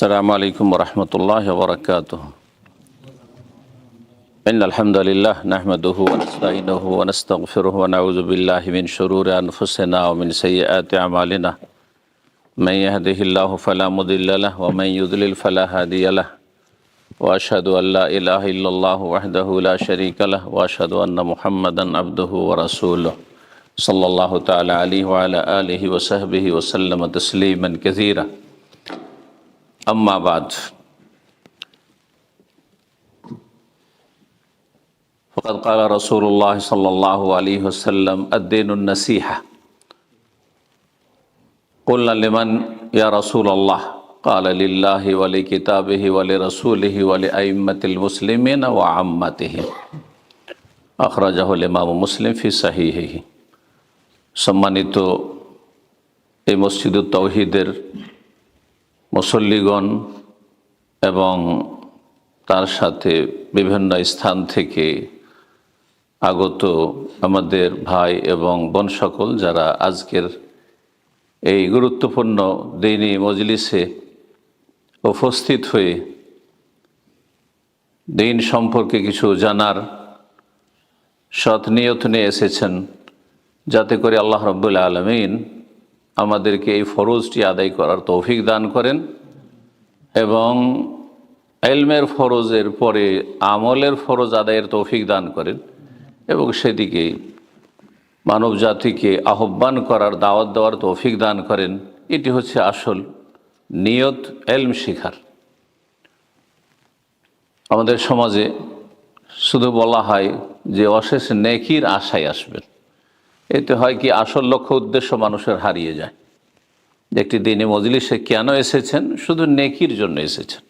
السلام عليكم ورحمة الله وبركاته. إن الحمد لله نحمده ونستعينه ونستغفره ونعوذ بالله من شرور أنفسنا ومن سيئات أعمالنا. من يهده الله فلا مضل له ومن يضلل فلا هادي له. وأشهد أن لا إله إلا الله وحده لا شريك له وأشهد أن محمدا عبده ورسوله صلى الله تعالى عليه وعلى آله وصحبه وسلم تسليما كثيرا. أما بعد، فقد قال رسول الله صلى الله عليه وسلم: الدين النصيحة. قلنا: لمن يا رسول الله؟ قال: لله ولكتابه ولرسوله ولأئمة المسلمين وعامتهم. أخرجه الإمام মুসলিম ফি সাহিহিহি। সম্মানিত এই মসজিদুত তাওহীদের মুসল্লিগণ এবং তার সাথে বিভিন্ন স্থান থেকে আগত আমাদের ভাই এবং বোন সকল, যারা আজকের এই গুরুত্বপূর্ণ দ্বীনি মজলিসে উপস্থিত হয়ে দ্বীন সম্পর্কে কিছু জানার সৎ নিয়ত নিয়ে এসেছেন, যাতে করে আল্লাহ রাব্বুল আলামিন আমাদেরকে এই ফরজটি আদায় করার তৌফিক দান করেন এবং ইলমের ফরজের পরে আমলের ফরজ আদায়ের তৌফিক দান করেন এবং সেদিকে মানব জাতিকে আহ্বান করার, দাওয়াত দেওয়ার তৌফিক দান করেন। এটি হচ্ছে আসল নিয়ত ইলম শিখার। আমাদের সমাজে শুধু বলা হয় যে অশেষ নেকির আশায় আসবেন। এতে হয় কি, আসল লক্ষ্য উদ্দেশ্য মানুষের হারিয়ে যায়। একটি দ্বীনি মজলিসে কেন এসেছেন? শুধু নেকির জন্য এসেছেন।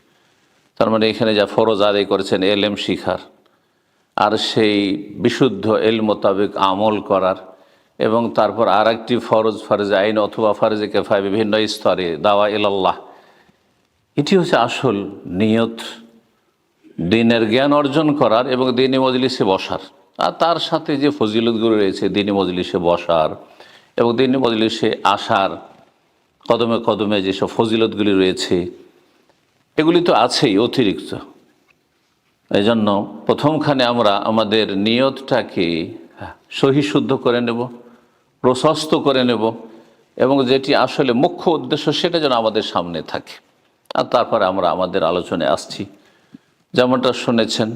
তার মানে এখানে যা ফরজ আদায় করেছেন ইলম শিখার, আর সেই বিশুদ্ধ ইলম মোতাবেক আমল করার, এবং তারপর আর একটি ফরজে আইন অথবা ফরজে কিফায়া বিভিন্ন স্তরে দাওয়া ইলাল্লাহ। এটি হচ্ছে আসল নিয়ত, দ্বীনের জ্ঞান অর্জন করার এবং দ্বীনি মজলিসে বসার। আর তার সাথে যে ফজিলতগুলো রয়েছে দ্বীনি মজলিসে বসার এবং দ্বীনি মজলিসে আসার, কদমে কদমে যেসব ফজিলতগুলি রয়েছে, এগুলি তো আছেই অতিরিক্ত। এই জন্য প্রথমখানে আমরা আমাদের নিয়তটাকে সহি শুদ্ধ করে নেব, প্রশস্ত করে নেব, এবং যেটি আসলে মুখ্য উদ্দেশ্য সেটা যেন আমাদের সামনে থাকে। আর তারপরে আমরা আমাদের আলোচনায় আসছি। যেমনটা শুনেছেন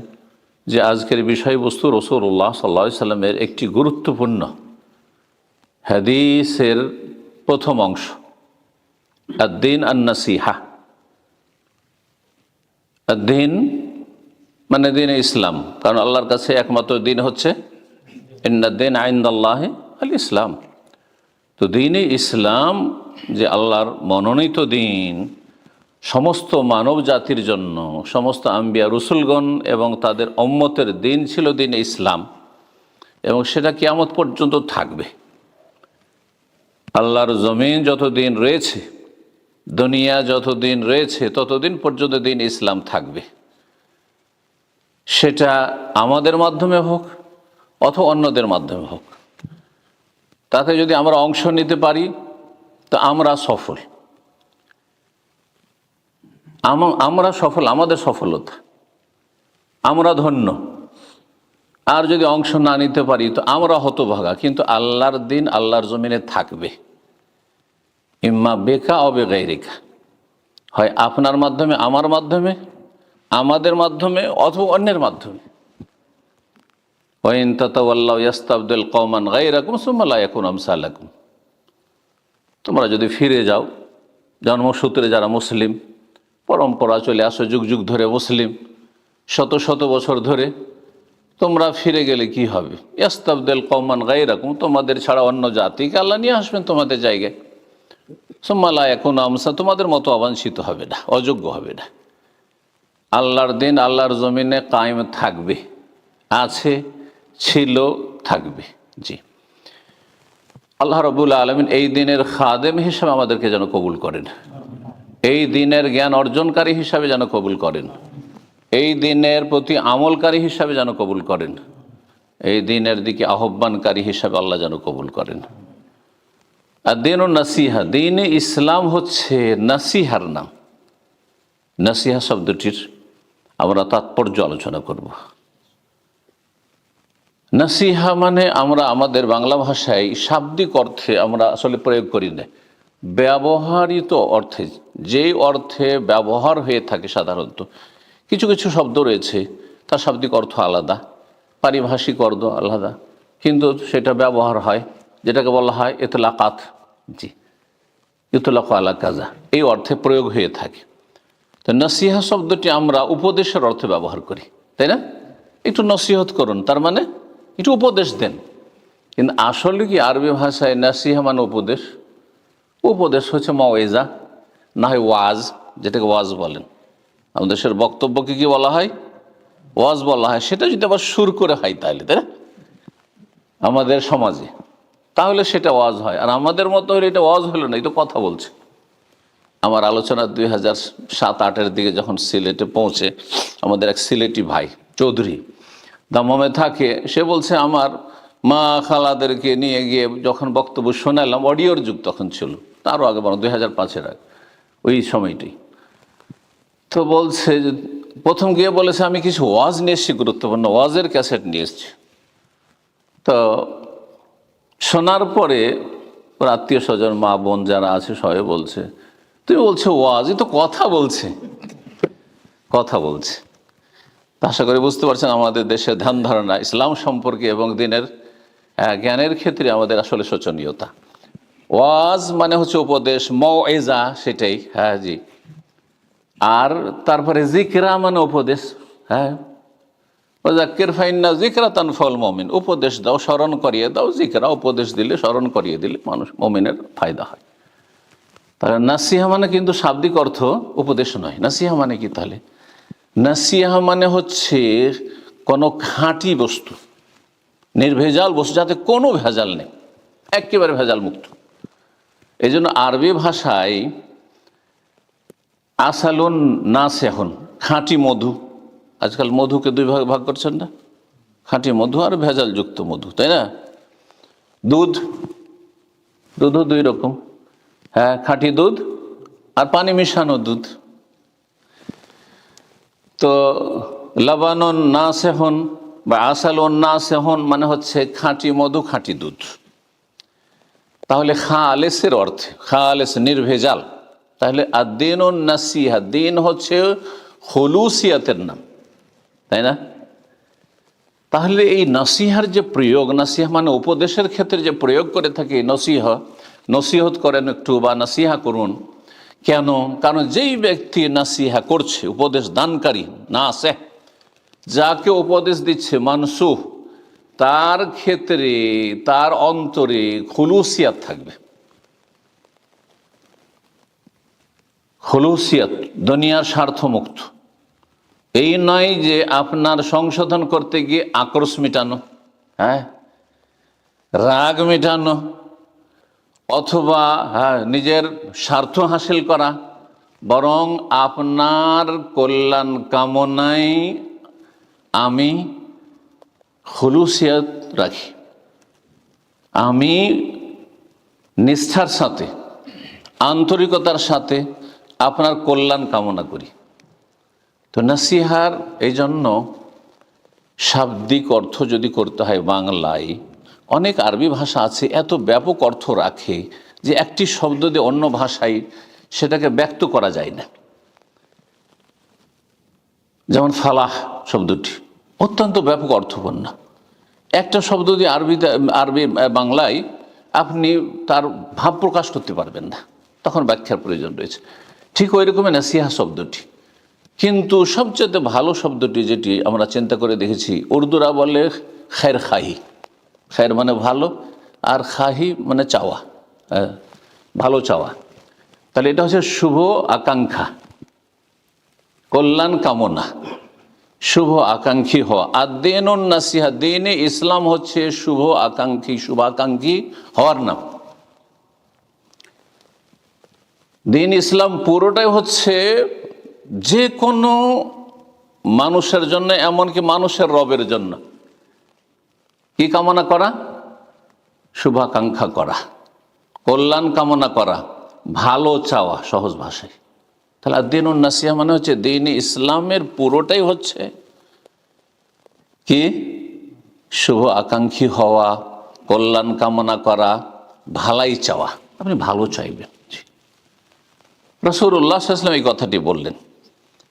যে আজকের বিষয়বস্তু রাসূলুল্লাহ সাল্লাল্লাহু আলাইহি সাল্লামের একটি গুরুত্বপূর্ণ হাদিসের প্রথম অংশ, আদ-দীন আন-নাসিহা। আদ-দীন মানে দ্বীন ইসলাম, কারণ আল্লাহর কাছে একমাত্র দিন হচ্ছে ইন্নাদ-দীন ইনদাল্লাহি আল-ইসলাম। তো দ্বীনে ইসলাম যে আল্লাহর মনোনীত দিন, সমস্ত মানব জাতির জন্য, সমস্ত আম্বিয়া রসুলগণ এবং তাদের উম্মতের দিন ছিল দিন ইসলাম, এবং সেটা কিয়ামত পর্যন্ত থাকবে। আল্লাহর জমিন যতদিন রয়েছে, দুনিয়া যতদিন রয়েছে, ততদিন পর্যন্ত দিন ইসলাম থাকবে। সেটা আমাদের মাধ্যমে হোক অথবা অন্যদের মাধ্যমে হোক, তাতে যদি আমরা অংশ নিতে পারি তো আমরা সফল। আমরা সফল, আমাদের সফলতা, আমরা ধন্য। আর যদি অংশ না নিতে পারি তো আমরা হতভাগা। কিন্তু আল্লাহর দিন আল্লাহর জমিনে থাকবে, ইম্মা বেকা অবে গায়রিকা, হয় আপনার মাধ্যমে, আমার মাধ্যমে, আমাদের মাধ্যমে, অথবা অন্যের মাধ্যমে। ওয়াইন তাতাওয়াল্লাউ ইস্তাবদিল কওমান গায়রাকুম সুম্মা লা ইয়াকুনু আমসালাকুম। তোমরা যদি ফিরে যাও, জন্মসূত্রে যারা মুসলিম, পরম্পরা চলে আসো যুগ যুগ ধরে মুসলিম, শত শত বছর ধরে, তোমরা ফিরে গেলে কি হবে? ইস্তাবদিল কওমান গায়রাকুম, তোমাদের ছাড়া অন্য জাতিকে আল্লাহ নিয়ে আসবেন তোমাদের জায়গায়। সুম্মা লা ইয়াকুনু আমসা, তোমাদের মতো অবাঞ্ছিত হবে না, অযোগ্য হবে না। আল্লাহর দিন আল্লাহর জমিনে কায়েম থাকবে, আছে, ছিল, থাকবে। জি, আল্লাহ রাব্বুল আলামিন এই দিনের খাদেম হিসাবে আমাদেরকে যেন কবুল করেন, এই দিনের জ্ঞান অর্জনকারী হিসাবে যেন কবুল করেন, এই দিনের প্রতি আমলকারী হিসাবে যেন কবুল করেন, এই দিনের দিকে আহ্বানকারী হিসাবে আল্লাহ যেন কবুল করেন। আর দিন ও নাসিহা, দিন ইসলাম হচ্ছে নাসিহার নাম। নাসিহা শব্দটির আমরা তাৎপর্য আলোচনা করব। নাসিহা মানে আমরা আমাদের বাংলা ভাষায় শাব্দিক অর্থে আমরা আসলে প্রয়োগ করি না, ব্যবহারিত অর্থে, যেই অর্থে ব্যবহার হয়ে থাকে সাধারণত। কিছু কিছু শব্দ রয়েছে তার শাব্দিক অর্থ আলাদা, পারিভাষিক অর্থ আলাদা, কিন্তু সেটা ব্যবহার হয়, যেটাকে বলা হয় ইতলাকাত। জি, ইতলাক আলা কাজা, এই অর্থে প্রয়োগ হয়ে থাকে। তো নসিহা শব্দটি আমরা উপদেশের অর্থে ব্যবহার করি, তাই না? একটু নসিহত করুন, তার মানে একটু উপদেশ দেন। কিন্তু আসলে কি আরবি ভাষায় নসিহা মানে উপদেশ? উপদেশ হচ্ছে মাওয়েজা, না হয় ওয়াজ, যেটাকে ওয়াজ বলেন। আমাদের দেশের বক্তব্যকে কি বলা হয়? ওয়াজ বলা হয়। সেটা যদি আবার সুর করে হয় তাহলে, তাই না, আমাদের সমাজে, তাহলে সেটা ওয়াজ হয়। আর আমাদের মতো হলে এটা ওয়াজ হলো না, এটা কথা বলছে। আমার আলোচনা 2007-08 দিকে যখন সিলেটে পৌঁছে, আমাদের এক সিলেটি ভাই চৌধুরী দাম্মামে থাকে, সে বলছে আমার মা খালাদেরকে নিয়ে গিয়ে যখন বক্তব্য শোনালাম, অডিওর যুগ তখন ছিল, তারও আগে, 2005-এর আগে, ওই সময়টাই। তো বলছে যে প্রথম গিয়ে বলেছে আমি কিছু ওয়াজ নিয়ে এসেছি, গুরুত্বপূর্ণ ওয়াজের ক্যাসেট নিয়ে এসেছি। তো শোনার পরে ওর আত্মীয় স্বজন, মা বোন যারা আছে সবাই বলছে, তুমি বলছো ওয়াজ, এ তো কথা বলছে, কথা বলছে। আশা করি বুঝতে পারছেন আমাদের দেশের ধ্যান ধারণা ইসলাম সম্পর্কে এবং দিনের জ্ঞানের ক্ষেত্রে আমাদের আসলে শোচনীয়তা। ওয়াজ মানে হচ্ছে উপদেশ, মওয়েজা, সেটাই। হ্যাঁ জি। আর তারপরে জিকরা মানে উপদেশ। হ্যাঁ, ওয়াযাক্কির ফাইন্না যিকরা তানফাউল মুমিন, উপদেশ দাও, স্মরণ করিয়ে দাও। জিকরা, উপদেশ দিলে, স্মরণ করিয়ে দিলে মানুষ, মুমিনের ফায়দা হয়। তাহলে নাসিহা মানে কিন্তু শাব্দিক অর্থ উপদেশ নয়। নাসিহা মানে কি তাহলে? নাসিহা মানে হচ্ছে কোনো খাঁটি বস্তু, নির্ভেজাল বস্তু, যাতে কোনো ভেজাল নেই, একেবারে ভেজাল মুক্ত। এই জন্য আরবি ভাষায় আসালুন নাসিহুন, খাঁটি মধু। আজকাল মধুকে দুই ভাগ ভাগ করছেন না, খাঁটি মধু আর ভেজালযুক্ত মধু, তাই না? দুধ, দুধও দুই রকম। হ্যাঁ, খাঁটি দুধ আর পানি মিশানো দুধ। তো লাবানুন নাসিহুন বা আসালুন নাসিহুন মানে হচ্ছে খাঁটি মধু, খাঁটি দুধ। তাহলে খালেসের অর্থে, খালেস নির্ভেজাল। তাহলে আদ-দীনুন নাসিহা, দিন হচ্ছে খুলুসিয়াতের নাম, তাই না? তাহলে এই নসিহার যে প্রয়োগ, নসিহা মানে উপদেশের ক্ষেত্রে যে প্রয়োগ করে থাকি, নসিহত করেন একটু বা নসিহা করুন, কেন? কারণ যেই ব্যক্তি নসিহা করছে, উপদেশ দানকারী, নাসিহ, যাকে উপদেশ দিচ্ছে, মানসুহ, তার ক্ষেত্রে, তার অন্তরে খুলুসিয়াত থাকবে। খুলুসিয়াত, দুনিয়ার স্বার্থমুক্ত। এই নয় যে আপনার সংশোধন করতে গিয়ে আক্রোশ মেটানো, হ্যাঁ, রাগ মেটানো, অথবা নিজের স্বার্থ হাসিল করা, বরং আপনার কল্যাণ কামনায় আমি খুলুসিয়াত রাখি, আমি নিষ্ঠার সাথে, আন্তরিকতার সাথে আপনার কল্যাণ কামনা করি। তো নাসিহার এই জন্য শাব্দিক অর্থ যদি করতে হয় বাংলায়, অনেক আরবি ভাষা আছে এত ব্যাপক অর্থ রাখে যে একটি শব্দ দিয়ে অন্য ভাষায় সেটাকে ব্যক্ত করা যায় না। যেমন ফালাহ শব্দটি অত্যন্ত ব্যাপক অর্থপূর্ণ। একটা শব্দ দিয়ে আরবি বাংলায় আপনি তার ভাব প্রকাশ করতে পারবেন না, তখন ব্যাখ্যার প্রয়োজন রয়েছে। ঠিক ওই রকমই নাসিহা শব্দটি। কিন্তু সবচেয়ে ভালো শব্দটি যেটি আমরা চিন্তা করে দেখেছি, উর্দুরা বলে খের খাহি। খের মানে ভালো, আর খাহি মানে চাওয়া, ভালো চাওয়া। তাহলে এটা হচ্ছে শুভ আকাঙ্ক্ষা, কল্যাণ কামনা, শুভ আকাঙ্ক্ষী হওয়া। আর দিনুন নাসিহা, দিনে ইসলাম হচ্ছে শুভ আকাঙ্ক্ষী, শুভাকাঙ্ক্ষী হওয়ার নাম। দিন ইসলাম পুরোটাই হচ্ছে যে কোনো মানুষের জন্য, এমনকি মানুষের রবের জন্য কি কামনা করা? শুভাকাঙ্ক্ষা করা, কল্যাণ কামনা করা, ভালো চাওয়া, সহজ ভাষায়। তাহলে দিনুন নাসিহা মানে হচ্ছে দিন ইসলামের পুরোটাই হচ্ছে কি শুভ আকাঙ্ক্ষী হওয়া, কল্যাণ কামনা করা, ভালাই চাওয়া। আপনি ভালো চাইবেন। রাসূলুল্লাহ সাল্লাল্লাহু আলাইহি ওয়াসাল্লাম এই কথাটি বললেন।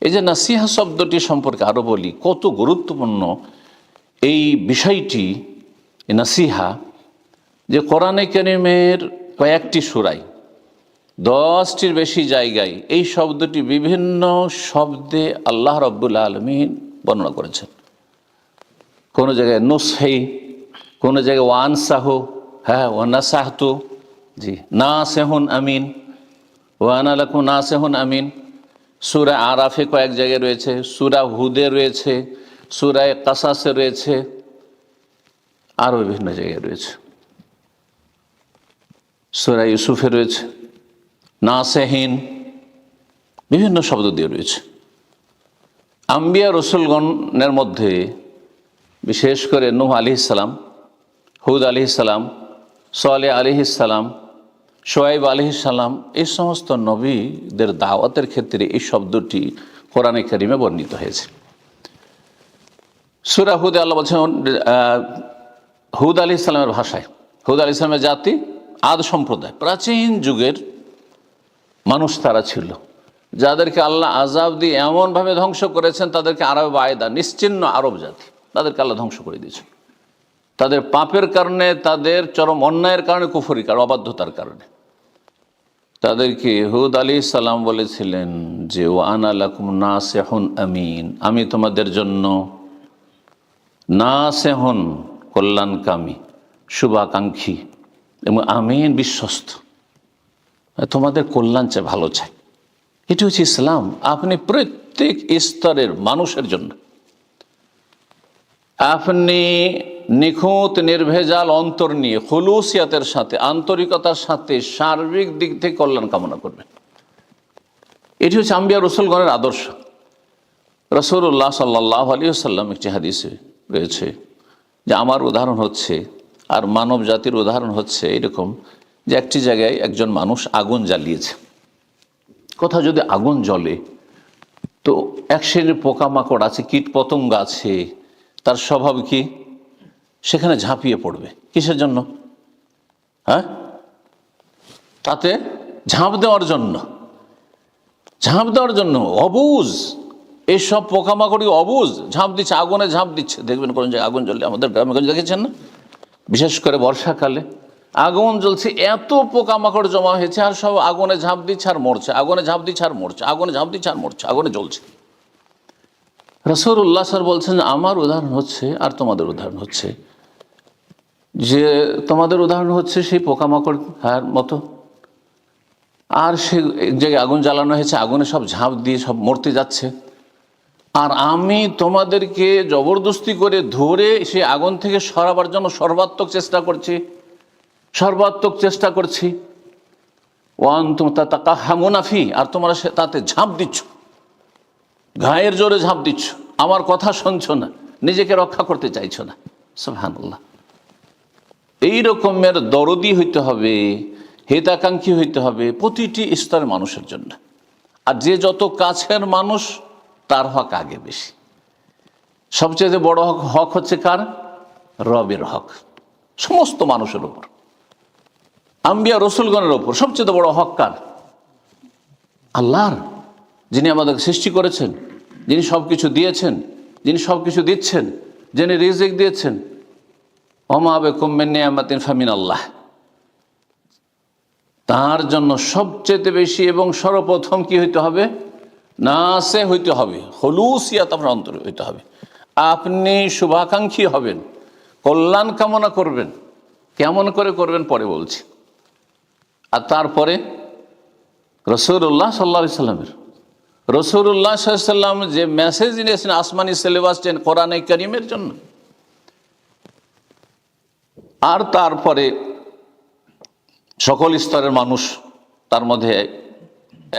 এই যে নাসিহা শব্দটি সম্পর্কে আরো বলি, কত গুরুত্বপূর্ণ এই বিষয়টি, নাসিহা, যে কোরআনে কারীমের কয়েকটি সূরায় 10টির বেশি জায়গায় এই শব্দটি বিভিন্ন শব্দে আল্লাহ রাব্বুল আলামিন বর্ণনা করেছেন। কোনো জায়গায় নুসহি, কোনো জায়গায় ওয়ানসাহু, হ্যাঁ ওয়ানাসাহতু, জি, নাসিহুন আমিন, ওয়ানা লাকুম নাসিহুন আমিন। সূরা আরাফে কয়েক জায়গায় রয়েছে, সূরা হুদে রয়েছে, সূরা কাসাসে রয়েছে, আরও বিভিন্ন জায়গায় রয়েছে, সূরা ইউসুফে রয়েছে, নাসিহিন, বিভিন্ন শব্দ দিয়ে রয়েছে। আম্বিয়া রসুলগণের মধ্যে বিশেষ করে নূহ আলাইহিস সালাম, হুদ আলাইহিস সালাম, সালেহ আলাইহিস সালাম, শোয়াইব আলাইহিস সালাম, এই সমস্ত নবীদের দাওয়াতের ক্ষেত্রে এই শব্দটি কোরআনে কারীমে বর্ণিত হয়েছে। সূরা হুদে আল্লাহ বলছেন হুদ আলাইহিস সালামের ভাষায়, হুদ আলাইহিস সালামের জাতি আদ সম্প্রদায়, প্রাচীন যুগের মানুষ তারা ছিল, যাদেরকে আল্লাহ আযাব দিয়ে এমনভাবে ধ্বংস করেছেন, তাদেরকে আরব আয়দা, নিশ্চিহ্ন আরব জাতি, তাদেরকে আল্লাহ ধ্বংস করে দিয়েছেন তাদের পাপের কারণে, তাদের চরম অন্যায়ের কারণে, কুফরি কারণে, অবাধ্যতার কারণে। তাদেরকে হুদ আলাইহিস সালাম বলেছিলেন যে ওয়ানা লাকুম নাসিহুন আমিন, আমি তোমাদের জন্য নাসিহুন, কল্যাণকামী, শুভাকাঙ্ক্ষী, এবং আমিন, বিশ্বস্ত, তোমাদের কল্যাণ চাই, ভালো চাই। এটি হচ্ছে ইসলাম। আপনি প্রত্যেক স্তরের মানুষের জন্য আপনি নিখুঁত নির্ভেজাল অন্তর নিয়ে খুলুসিয়াতের সাথে, আন্তরিকতার সাথে সার্বিক দিক থেকে কল্যাণ কামনা করবেন। এটি হচ্ছে আম্বিয়া রসুলগণের আদর্শ। রাসূলুল্লাহ সাল্লাল্লাহু আলাইহি ওয়াসাল্লাম একটি হাদিসে রয়েছে যে আমার উদাহরণ হচ্ছে, আর মানব জাতির উদাহরণ হচ্ছে এরকম, যে একটি জায়গায় একজন মানুষ আগুন জ্বালিয়েছে। কোথাও যদি আগুন জ্বলে তো এক শ্রেণীর পোকামাকড় আছে, কীট পতঙ্গ আছে, তার স্বভাব কি? সেখানে ঝাঁপিয়ে পড়বে। কিসের জন্য? হ্যাঁ, তাতে ঝাঁপ দেওয়ার জন্য, ঝাঁপ দেওয়ার জন্য। অবুঝ, এইসব পোকামাকড়ই অবুঝ, ঝাঁপ দিচ্ছে, আগুনে ঝাঁপ দিচ্ছে। দেখবেন কোন জায়গায় আগুন জ্বললে, আমাদের গ্রামে দেখেছেন না, বিশেষ করে বর্ষাকালে আগুন জ্বলছে, এত পোকামাকড় জমা হয়েছে, আর সব আগুনে ঝাঁপ দিচ্ছে আর মরছে, আগুনে ঝাঁপ দিচ্ছে আর মরছে, আগুনে ঝাঁপ দিচ্ছে আর মরছে, আগুনে জ্বলছে। রাসূলুল্লাহ স্যার বলছেন আমার উদাহরণ হচ্ছে আর তোমাদের উদাহরণ হচ্ছে, যে তোমাদের উদাহরণ হচ্ছে সেই পোকামাকড় মতো, আর সে এক জায়গায় আগুন জ্বালানো হয়েছে, আগুনে সব ঝাঁপ দিয়ে সব মরতে যাচ্ছে, আর আমি তোমাদেরকে জবরদস্তি করে ধরে সে আগুন থেকে সরাবার জন্য সর্বাত্মক চেষ্টা করছি। ওয়ান্তুম তাতাকাহামুনা ফি, আর তোমরা তাতে ঝাঁপ দিচ্ছ, গায়ের জোরে ঝাঁপ দিচ্ছ, আমার কথা শুনছো না, নিজেকে রক্ষা করতে চাইছো না। সুবহানাল্লাহ। এই রকমের দরদি হইতে হবে, হিতাকাঙ্ক্ষী হইতে হবে প্রতিটি স্তরের মানুষের জন্য। আর যে যত কাছের মানুষ তার হক আগে বেশি। সবচেয়ে বড় হক হচ্ছে কার? রবের হক, সমস্ত মানুষের উপর, আম্বিয়া রসুলগণের ওপর সবচেয়ে বড় হক কার? আল্লাহর, যিনি আমাদেরকে সৃষ্টি করেছেন, যিনি সব কিছু দিয়েছেন, যিনি সব কিছু দিচ্ছেন, যিনি রিজিক দিয়েছেন। ওমা বিকুম মিন নিআমাতিন ফামিনাল্লাহ, তার জন্য সবচেয়ে বেশি এবং সর্বপ্রথম কি হইতে হবে? নাসে হইতে হবে, খুলুসিয়াত আপনার অন্তরে হইতে হবে। আপনি শুভাকাঙ্ক্ষী হবেন, কল্যাণ কামনা করবেন। কেমন করে করবেন পরে বলছি। আর তারপরে রাসূলুল্লাহ সাল্লাল্লাহু আলাইহি সাল্লামের, রাসূলুল্লাহ সাল্লাল্লাহু আলাইহি সাল্লাম যে মেসেজ নিয়েছেন আসমানি সিলেবাস কোরআনে কারীমের জন্য, আর তারপরে সকল স্তরের মানুষ, তার মধ্যে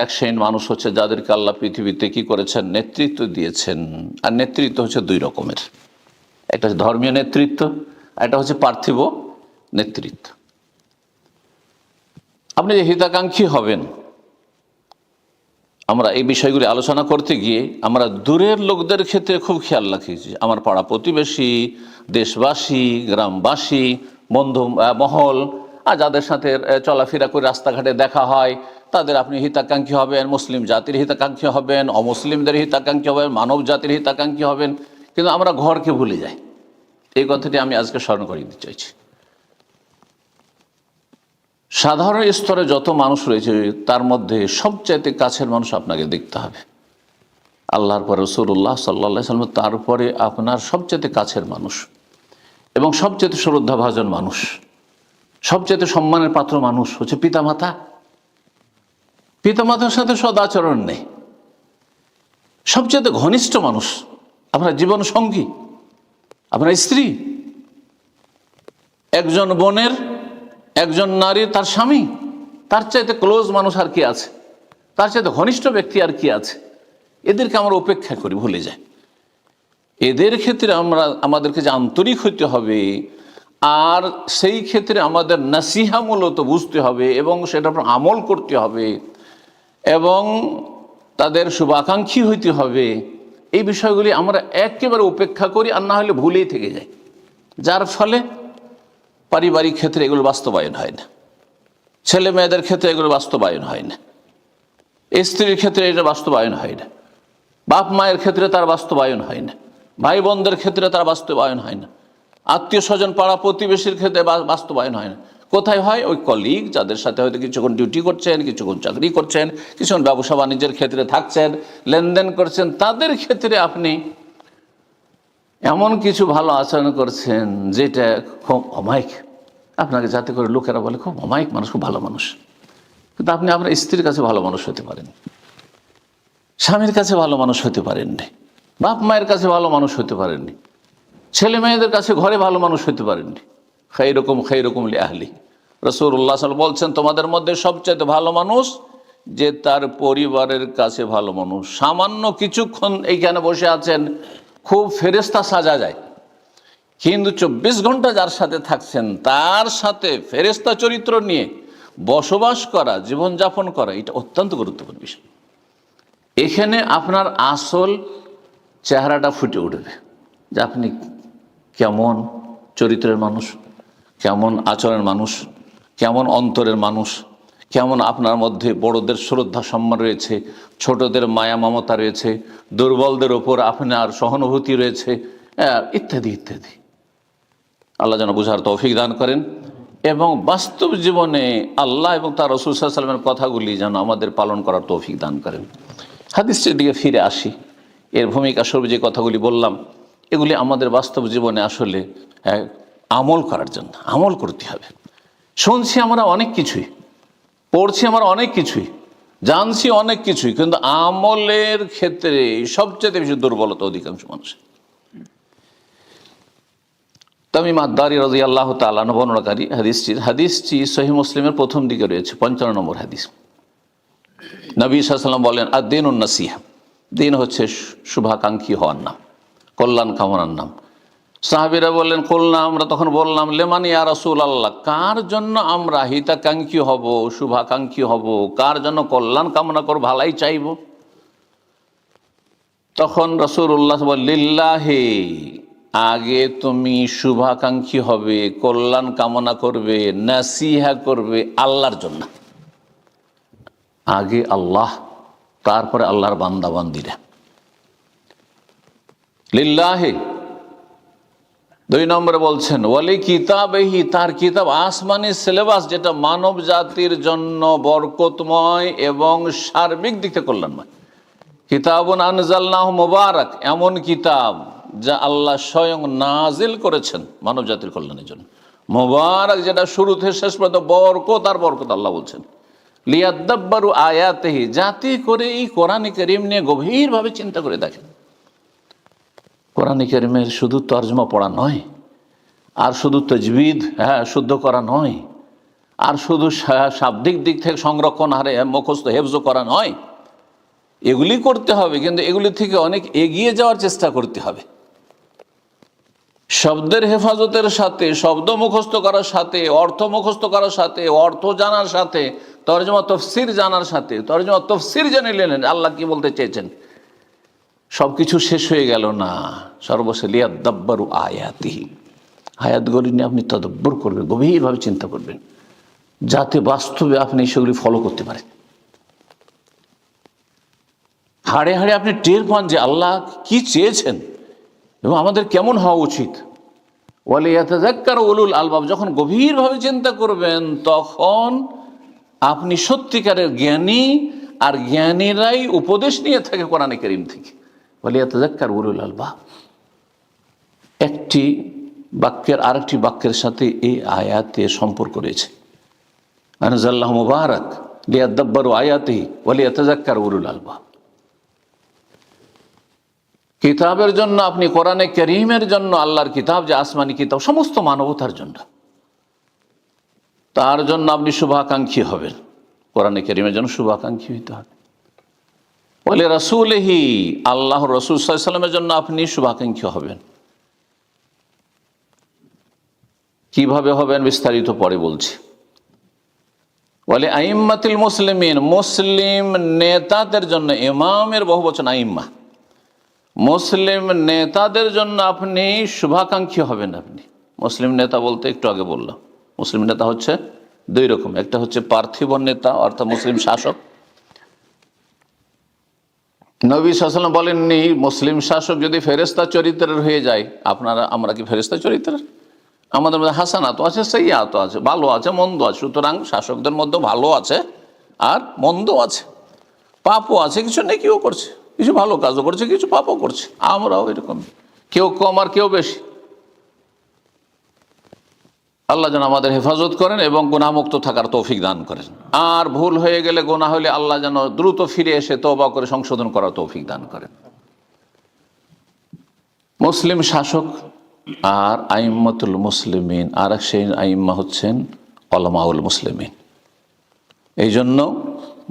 এক শ্রেণীর মানুষ হচ্ছে যাদেরকে আল্লাহ পৃথিবীতে কি করেছেন? নেতৃত্ব দিয়েছেন। আর নেতৃত্ব হচ্ছে দুই রকমের, একটা হচ্ছে ধর্মীয় নেতৃত্ব, আর একটা হচ্ছে পার্থিব নেতৃত্ব। আপনি যে হিতাকাঙ্ক্ষী হবেন, আমরা এই বিষয়গুলি আলোচনা করতে গিয়ে আমরা দূরের লোকদের ক্ষেত্রে খুব খেয়াল রাখি। আমার পাড়া প্রতিবেশী, দেশবাসী, গ্রামবাসী, বন্ধু মহল, আর যাদের সাথে চলাফেরা করে রাস্তাঘাটে দেখা হয়, তাদের আপনি হিতাকাঙ্ক্ষী হবেন, মুসলিম জাতির হিতাকাঙ্ক্ষী হবেন, অমুসলিমদের হিতাকাঙ্ক্ষী হবেন, মানব জাতির হিতাকাঙ্ক্ষী হবেন, কিন্তু আমরা ঘরকে ভুলে যাই। এই কথাটি আমি আজকে স্মরণ করিয়ে দিতে চাইছি। সাধারণ স্তরে যত মানুষ রয়েছে তার মধ্যে সবচাইতে কাছের মানুষ আপনাকে দেখতে হবে আল্লাহর পরে রাসূলুল্লাহ সাল্লাল্লাহু আলাইহি ওয়াসাল্লাম, তারপরে আপনার সবচাইতে কাছের মানুষ এবং সবচাইতে শ্রদ্ধাভাজন মানুষ, সবচাইতে সম্মানের পাত্র মানুষ হচ্ছে পিতামাতা। পিতামাতার সাথে সদাচরণ নেই। সবচাইতে ঘনিষ্ঠ মানুষ আপনার জীবন সঙ্গী, আপনার স্ত্রী, একজন বোনের, একজন নারীর তার স্বামী, তার চাইতে ক্লোজ মানুষ আর কি আছে, তার চাইতে ঘনিষ্ঠ ব্যক্তি আর কি আছে। এদেরকে আমরা উপেক্ষা করি, ভুলে যাই। এদের ক্ষেত্রে আমাদেরকে যে আন্তরিক হইতে হবে, আর সেই ক্ষেত্রে আমাদের নাসিহা মূলত বুঝতে হবে এবং সেটার উপর আমল করতে হবে এবং তাদের শুভাকাঙ্ক্ষী হইতে হবে। এই বিষয়গুলি আমরা একেবারে উপেক্ষা করি, আর না হলে ভুলেই থেকে যাই, যার ফলে পারিবারিক ক্ষেত্রে এগুলো বাস্তবায়ন হয় না, ছেলে মেয়েদের ক্ষেত্রে এগুলো বাস্তবায়ন হয় না, স্ত্রীর ক্ষেত্রে এটা বাস্তবায়ন হয় না, বাপ মায়ের ক্ষেত্রে তার বাস্তবায়ন হয় না, ভাই বোনদের ক্ষেত্রে তার বাস্তবায়ন হয় না, আত্মীয় স্বজন পাড়া প্রতিবেশীর ক্ষেত্রে বাস্তবায়ন হয় না। কোথায় হয়? ওই কলিগ, যাদের সাথে হয়তো কিছুক্ষণ ডিউটি করছেন, কিছুক্ষণ চাকরি করছেন, কিছুক্ষণ ব্যবসা বাণিজ্যের ক্ষেত্রে থাকছেন, লেনদেন করছেন, তাদের ক্ষেত্রে আপনি এমন কিছু ভালো আচরণ করছেন যেটা খুব অমায়িক, আপনাকে যাতে করে লোকেরা বলে খুব অমায়িক মানুষ, খুব ভালো মানুষ। কিন্তু আপনি আপনার স্ত্রীর কাছে ভালো মানুষ হতে পারেন, স্বামীর কাছে ভালো মানুষ হতে পারেননি, বাপ মায়ের কাছে ভালো মানুষ হতে পারেননি, ছেলে মেয়েদের কাছে ঘরে ভালো মানুষ হতে পারেননি। খাইরুকুম লিআহলি, রাসূলুল্লাহ সাল্লাল্লাহু আলাইহি ওয়াসাল্লাম বলছেন, তোমাদের মধ্যে সবচেয়ে ভালো মানুষ যে তার পরিবারের কাছে ভালো মানুষ। সামান্য কিছুক্ষণ এইখানে বসে আছেন, খুব ফেরেশতা সাজা যায়, কিন্তু 24 ঘন্টা যার সাথে থাকছেন তার সাথে ফেরেশতা চরিত্র নিয়ে বসবাস করা, জীবনযাপন করা, এটা অত্যন্ত গুরুত্বপূর্ণ বিষয়। এখানে আপনার আসল চেহারাটা ফুটে উঠবে যে আপনি কেমন চরিত্রের মানুষ, কেমন আচরণের মানুষ, কেমন অন্তরের মানুষ, কেমন আপনার মধ্যে বড়দের শ্রদ্ধা সম্মান রয়েছে, ছোটদের মায়া মমতা রয়েছে, দুর্বলদের ওপর আপনার সহানুভূতি রয়েছে, ইত্যাদি ইত্যাদি। আল্লাহ যেন বুঝার তৌফিক দান করেন এবং বাস্তব জীবনে আল্লাহ এবং তার রাসূল সাল্লাল্লাহু আলাইহি ওয়াসাল্লামের কথাগুলি যেন আমাদের পালন করার তৌফিক দান করেন। হাদিসের দিকে ফিরে আসি। এর ভূমিকা স্বরূপ যে কথাগুলি বললাম, এগুলি আমাদের বাস্তব জীবনে আসলে আমল করার জন্য আমল করতে হবে। শুনছি আমরা অনেক কিছুই, পড়ছি আমরা অনেক কিছুই, জানছি অনেক কিছুই, কিন্তু আমলের ক্ষেত্রে সবচেয়ে বেশি দুর্বলতা অধিকাংশ মানুষের। তামিম আদ-দারি রাদিয়াল্লাহু তাআলা আনহু বর্ণনাকারী হাদিসটি সহিহ মুসলিমের প্রথম দিকে রয়েছে, 55 নম্বর হাদিস। নবী সাল্লাল্লাহু আলাইহি ওয়াসাল্লাম বলেন, আদ-দীনুন নাসিহা, দিন হচ্ছে শুভাকাঙ্ক্ষী হওয়ার নাম, কল্যাণ কামনার নাম। সাহাবীরা বললেন, কুলনা, আমরা তখন বললাম, লিমান ইয়া রাসূলুল্লাহ, কার জন্য আমরা হিতাকাঙ্ক্ষী হব, শুভাকাঙ্ক্ষী হব, কার জন্য কল্যাণ কামনা করব, ভালাই চাইব? তখন রাসূলুল্লাহ বললেন, লিল্লাহি, আগে তুমি শুভাকাঙ্ক্ষী হবে, কল্যাণ কামনা করবে, নাসিহা করবে আল্লাহর জন্য। আগে আল্লাহ, তারপরে আল্লাহর বান্দা বান্দিরা। লিল্লাহি, 2 নম্বরে বলছেন, ওয়ালি কিতাবেহি, তার কিতাব, আসমানি সিলেবাস, যেটা মানব জাতির জন্য বরকতময় এবং সার্বিক দিক থেকে কল্যাণময়। কিতাবুন আনজালনাহু মুবারাক, এমন কিতাব যা আল্লাহ স্বয়ং নাজিল করেছেন মানব জাতির কল্যাণের জন্য। মুবারাক, যেটা শুরু থেকে শেষ পর্যন্ত বরকত আর বরকত। আল্লাহ বলছেন, লিয়াদাব্বারু আয়াতিহি, যাতে করে এই কোরআন কারীম নিয়ে গভীরভাবে চিন্তা করে দেখেন। কোরআন কারীমের শুধু তর্জমা পড়া নয়, আর শুধু তাজবিদ শুদ্ধ করা নয়, আর শুধু শাব্দিক দিক থেকে সংরক্ষণ হারে মুখস্থ হেফজ করা নয়, এগুলি করতে হবে, কিন্তু এগুলি থেকে অনেক এগিয়ে যাওয়ার চেষ্টা করতে হবে। শব্দের হেফাজতের সাথে, শব্দ মুখস্থ করার সাথে, অর্থ মুখস্থ করার সাথে, অর্থ জানার সাথে তরজমা তফসির জানার সাথে তরজমা তফসির জেনে নিলেন আল্লাহ কি বলতে চেয়েছেন। সবকিছু শেষ হয়ে গেল না, সর্বশেষ লিয়াদাব্বারু আয়াতিহি, আয়াতগুলি নিয়ে আপনি তদব্বর করবেন, গভীরভাবে চিন্তা করবেন, যাতে বাস্তবে আপনি সেগুলি ফলো করতে পারেন। হাড়ে হাড়ে আপনি টের পান যে আল্লাহ কি চেয়েছেন এবং আমাদের কেমন হওয়া উচিত। ওয়ালিয়াতাযাক্কারু উলুল আলবাব, যখন গভীরভাবে চিন্তা করবেন তখন আপনি সত্যিকারের জ্ঞানী, আর জ্ঞানীরাই উপদেশ নিয়ে থাকে কোরআনে কারীম থেকে। ওয়ালিয়াতাযাক্কারু উলুল আলবাব, একটি বাক্যের আরেকটি বাক্যের সাথে এই আয়াতে সম্পর্ক রয়েছে। আনজাল্লাহু মুবারাক লিয়াদাব্বারু আয়াতিহি ওয়ালিয়াতাযাক্কারু উলুল আলবাব। কিতাবের জন্য আপনি কোরআনে কারীমের জন্য, আল্লাহর কিতাব যে আসমানি কিতাব সমস্ত মানবতার জন্য, তার জন্য আপনি শুভাকাঙ্ক্ষী হবেন, কোরআনে কারীমের জন্য শুভাকাঙ্ক্ষী হইতে হবে। বলে রাসূলিহি, আল্লাহ রাসূল সাল্লাল্লাহু আলাইহি ওয়াসাল্লামের জন্য আপনি শুভাকাঙ্ক্ষী হবেন। কিভাবে হবেন বিস্তারিত পরে বলছি। বলে আইম্মাতুল মুসলিমিন, মুসলিম নেতাদের জন্য, ইমামের বহুবচন আইম্মা, মুসলিম নেতাদের জন্য আপনি শুভাকাঙ্ক্ষী হবেন। আপনি মুসলিম নেতা বলতে একটু আগে বললাম, মুসলিম নেতা হচ্ছে দুই রকম, একটা হচ্ছে পার্থিব নেতা অর্থাৎ মুসলিম শাসক। নবী সাল্লাল্লাহু আলাইহি ওয়াসাল্লাম বলেননি মুসলিম শাসক যদি ফেরেশতা চরিত্রের হয়ে যায়, আমরা কি ফেরেশতা চরিত্রের? আমাদের মধ্যে হাসানাত আছে, সাইয়্যাত আছে, ভালো আছে মন্দ আছে। সুতরাং শাসকদের মধ্যে ভালো আছে আর মন্দ আছে, পাপও আছে, কিছু নেকিও করছে, কিছু ভালো কাজও করছে, কিছু পাপও করছে। আমরাও এরকম, কেউ কম আর কেউ বেশি। আল্লাহ যেন আমাদের হেফাজত করেন এবং গুনাহমুক্ত থাকার তৌফিক দান করেন। আর ভুল হয়ে গেলে, গুনাহ হলে আল্লাহ যেন দ্রুত ফিরে এসে তওবা করে সংশোধন করার তৌফিক দান করেন। মুসলিম শাসক আর আইম্মাতুল মুসলিমিন, আর এক সেই আইম্মা হচ্ছেন উলামাউল মুসলিমিন। এই জন্য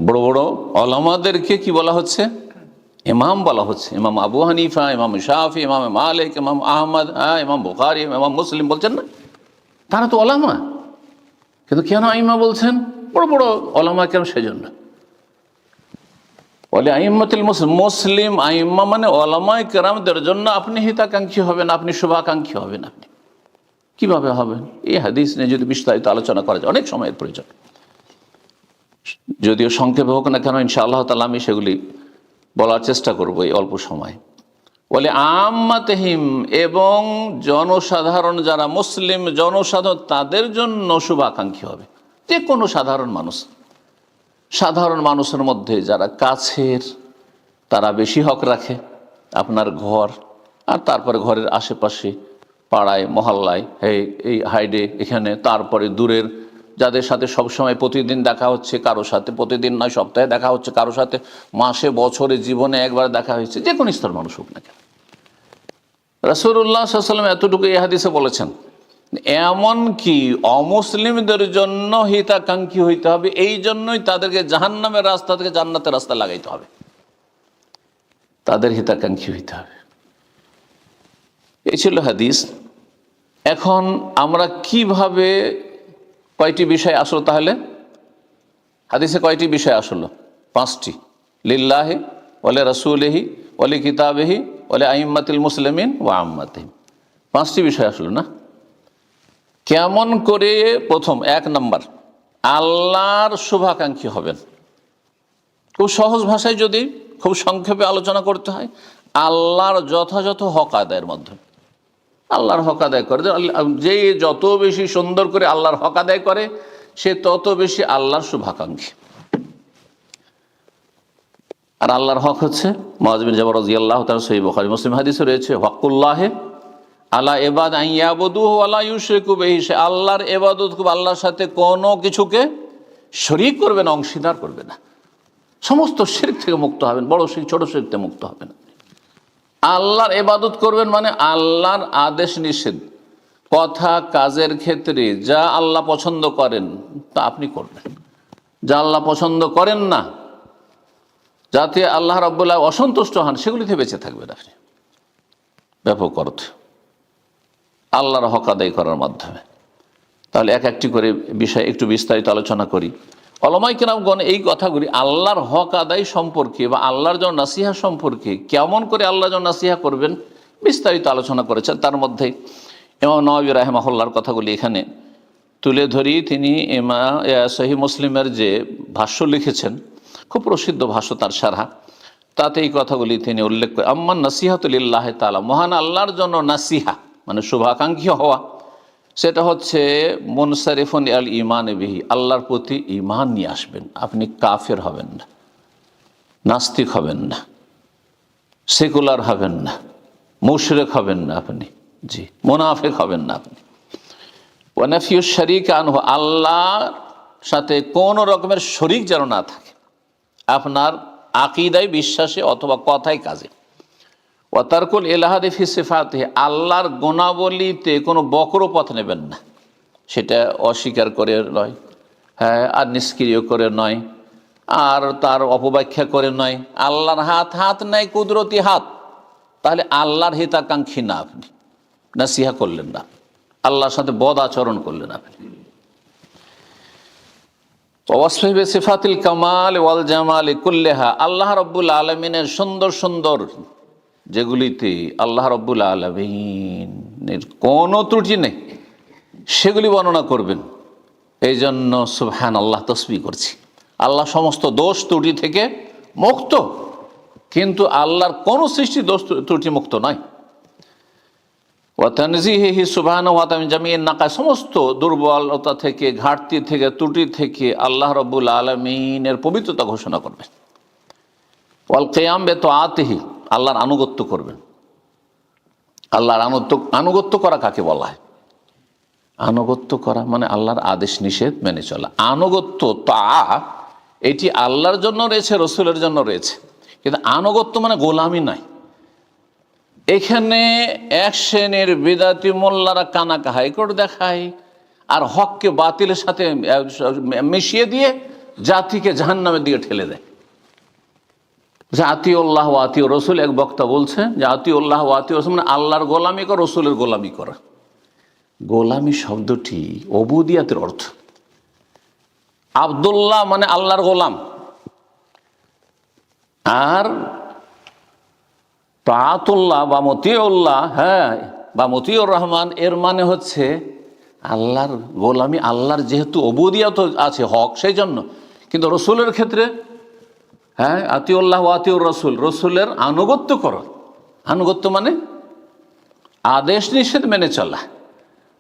বড় বড় ওলামাদেরকে কি বলা হচ্ছে? ইমাম বলা হচ্ছে। ইমাম আবু হানিফা, ইমাম শাফি, ইমাম মালিক, ইমাম আহমদ, ইমাম বুখারী, ইমাম মুসলিম বলছেন না, তারা তো ওলামা। কিন্তু কেন আইম্মা বলছেন? বড় বড় ওলামা কেন? সেজন্য বলে আইম্মাতুল মুসলিম, মুসলিম আইম্মা মানে ওলামায়ে কেরামদের জন্য আপনি হিতাকাঙ্ক্ষী হবেন, আপনি শুভাকাঙ্ক্ষী হবেন। আপনি কিভাবে হবেন? এই হাদিস নিয়ে যদি বিস্তারিত আলোচনা করা যায়, অনেক সময়ের প্রয়োজন, যদিও সংক্ষেপে হোক না কেন ইনশাআল্লাহ তাআলা আমি সেগুলি বলার চেষ্টা করব এই অল্প সময়। বলে আম্মাতহিম, এবং জনসাধারণ যারা মুসলিম জনসাধারণ তাদের জন্য শুভাকাঙ্ক্ষী হবে। যে কোনো সাধারণ মানুষ, সাধারণ মানুষের মধ্যে যারা কাছের তারা বেশি হক রাখে, আপনার ঘর আর তারপরে ঘরের আশেপাশে, পাড়ায় মহল্লায়, এই হাইডে এখানে, তারপরে দূরের যাদের সাথে সবসময় প্রতিদিন দেখা হচ্ছে, কারো সাথে প্রতিদিন নয় সপ্তাহে দেখা হচ্ছে, কারো সাথে মাসে বছরে জীবনে একবার দেখা হয়েছে, যে কোনো স্তর মানুষ হোক না কেন। রাসূলুল্লাহ সাল্লাল্লাহু আলাইহি ওয়াসাল্লাম এতটুকু এই হাদিসে বলেছেন, এমন কি অমুসলিমদের জন্য হিতাকাঙ্ক্ষী হইতে হবে, এই জন্যই তাদেরকে জাহান্নামের রাস্তা থেকে জান্নাতের রাস্তা লাগাইতে হবে, তাদের হিতাকাঙ্ক্ষী হইতে হবে। এই ছিল হাদিস। এখন আমরা কিভাবে, কয়টি বিষয় আসলো তাহলে হাদিসে? কয়টি বিষয় আসলো? 5টি। লিল্লাহি ওয়া রাসূলিহি ওয়া কিতাবিহি ওয়া আইম্মাতিল মুসলিমিন ওয়া আম্মাতিহিম, 5টি বিষয় আসলো না? কেমন করে? প্রথম 1 নম্বর, আল্লাহর শুভাকাঙ্ক্ষী হবেন। খুব সহজ ভাষায় যদি খুব সংক্ষেপে আলোচনা করতে হয়, আল্লাহর যথাযথ হক আদায়ের মাধ্যমে আল্লাহর হক আদায় করে। যে যত বেশি সুন্দর করে আল্লাহর হক আদায় করে, সে তত বেশি আল্লাহর শুভাকাঙ্ক্ষী। আর আল্লাহর হক হচ্ছে, মুআয বিন জাবাল রাদিয়াল্লাহু তাআলা সহিহ বুখারী মুসলিম হাদিসে রয়েছে, হকুল্লাহে আলা ইবাদ আন ইয়াবুদুহু ওয়া লা ইউশরিকু বিহি, সে আল্লাহর ইবাদত করবে, আল্লাহর সাথে কোনো কিছুকে শরীক করবে না, অংশীদার করবে না। সমস্ত শিরক থেকে মুক্ত হবেন, বড় শিরক ছোট শিরক থেকে মুক্ত হবেন। আল্লাহর ইবাদত করবেন মানে আল্লাহর আদেশ নিষেধ, কথা কাজের ক্ষেত্রে যা আল্লাহ পছন্দ করেন তা আপনি করবেন, যা আল্লাহ পছন্দ করেন না, যাতে আল্লাহ রাব্বুল আলামিন অসন্তুষ্ট হন, সেগুলি থেকে বেঁচে থাকবেন আপনি। ব্যাপক অর্থ আল্লাহর হক আদায় করার মাধ্যমে। তাহলে এক একটি করে বিষয় একটু বিস্তারিত আলোচনা করি। ওলামায়ে কেরামগণ এই কথাগুলি আল্লাহর হক আদায় সম্পর্কে বা আল্লাহর জন্য নাসিহা সম্পর্কে কেমন করে আল্লাহর জন্য নাসিহা করবেন বিস্তারিত আলোচনা করেছেন। তার মধ্যে ইমাম নওয়াবী রাহিমাহুল্লাহর কথাগুলি এখানে তুলে ধরি। তিনি সহিহ মুসলিমের যে ভাষ্য লিখেছেন, খুব প্রসিদ্ধ ভাষ্য তার সারহা, তাতে এই কথাগুলি তিনি উল্লেখ করেন। আম্মান নাসিহাতুলিল্লাহ তাআলা, মহান আল্লাহর জন্য নাসিহা মানে শুভাকাঙ্ক্ষী হওয়া, সেটা হচ্ছে মুনসারিফুন আল ঈমান বিহি, আল্লাহর প্রতি ঈমান নিয়ে আসবেন। আপনি কাফের হবেন না, নাস্তিক হবেন না, সেকুলার হবেন না, মুশরিক হবেন না আপনি, জি মুনাফিক হবেন না আপনি। ওয়ানাফিউশ শরীক আনহু, আল্লাহর সাথে কোনো রকমের শরীক যেন না থাকে আপনার আকীদায়, বিশ্বাসে অথবা কথায় কাজে। ওয়াতারকুল ইলহাদি ফি সিফাতিহি, আল্লাহর গুণাবলীতে কোনো বক্রপথ নেবেন না, সেটা অস্বীকার করে নয়, হ্যাঁ, আর নিষ্ক্রিয় করে নয়, আর তার অপব্যাখ্যা করে নয়। আল্লাহর হাত নাই, কুদরতি হাত, তাহলে আল্লাহর হিতাকাঙ্ক্ষী না, আপনি নাসিহা করলেন না, আল্লাহর সাথে বদ আচরণ করলেন আপনি। ওয়াসফি সিফাতিল কামাল ওয়াল জামাল কুল্লিহা, আল্লাহ রাব্বুল আলামিনের সুন্দর সুন্দর যেগুলিতে আল্লাহ রাব্বুল আলামিনের কোনো ত্রুটি নেই সেগুলি বর্ণনা করবেন। এই জন্য সুবহানাল্লাহ তাসবিহ করছি। আল্লাহ সমস্ত দোষ ত্রুটি থেকে মুক্ত, কিন্তু আল্লাহর কোনো সৃষ্টি দোষ ত্রুটি মুক্ত নয়। ওয়া তানজিহিহি সুবহানাহু ওয়া তাআলা জামিআন নাকাস, সমস্ত দুর্বলতা থেকে, ঘাটতি থেকে, ত্রুটি থেকে আল্লাহ রাব্বুল আলামিনের পবিত্রতা ঘোষণা করবেন। ওয়াল কিয়াম বিতাআতিহি, আল্লাহর আনুগত্য করবেন। আল্লাহর আনুগত্য করা কাকে বলা হয়? আনুগত্য করা মানে আল্লাহর আদেশ নিষেধ মেনে চলা। আনুগত্য তা এটি আল্লাহর জন্য রয়েছে, রসুলের জন্য রয়েছে, কিন্তু আনুগত্য মানে গোলামি নয়। এখানে এক শ্রেণীর বিদাতি মোল্লারা কানাকা হাইকোর্ট দেখায় আর হককে বাতিলের সাথে মিশিয়ে দিয়ে জাতিকে জাহান্নামের দিকে ঠেলে দেয়। যে আতিউল্লাহ ওয়া আতিউর রসুল, এক বক্তা বলছে যে আতিউল্লাহ ওয়া আতিউর রসুল মানে আল্লাহর গোলামি করা, রসুলের গোলামি করা। গোলামি শব্দটি উবুদিয়াতের অর্থ। আব্দুল্লাহ মানে আল্লাহর গোলাম, আর তাআতুল্লাহ বা মতিউল্লাহ, হ্যাঁ, বা মতিউর রহমান, এর মানে হচ্ছে আল্লাহর গোলামি। আল্লাহর যেহেতু উবুদিয়াত আছে, হক, সেই জন্য। কিন্তু রসুলের ক্ষেত্রে, হ্যাঁ, আতিউল্লাহ ওয়া আতিউর রসুল, রসুলের আনুগত্য করো। আনুগত্য মানে আদেশ নিষেধ মেনে চলা,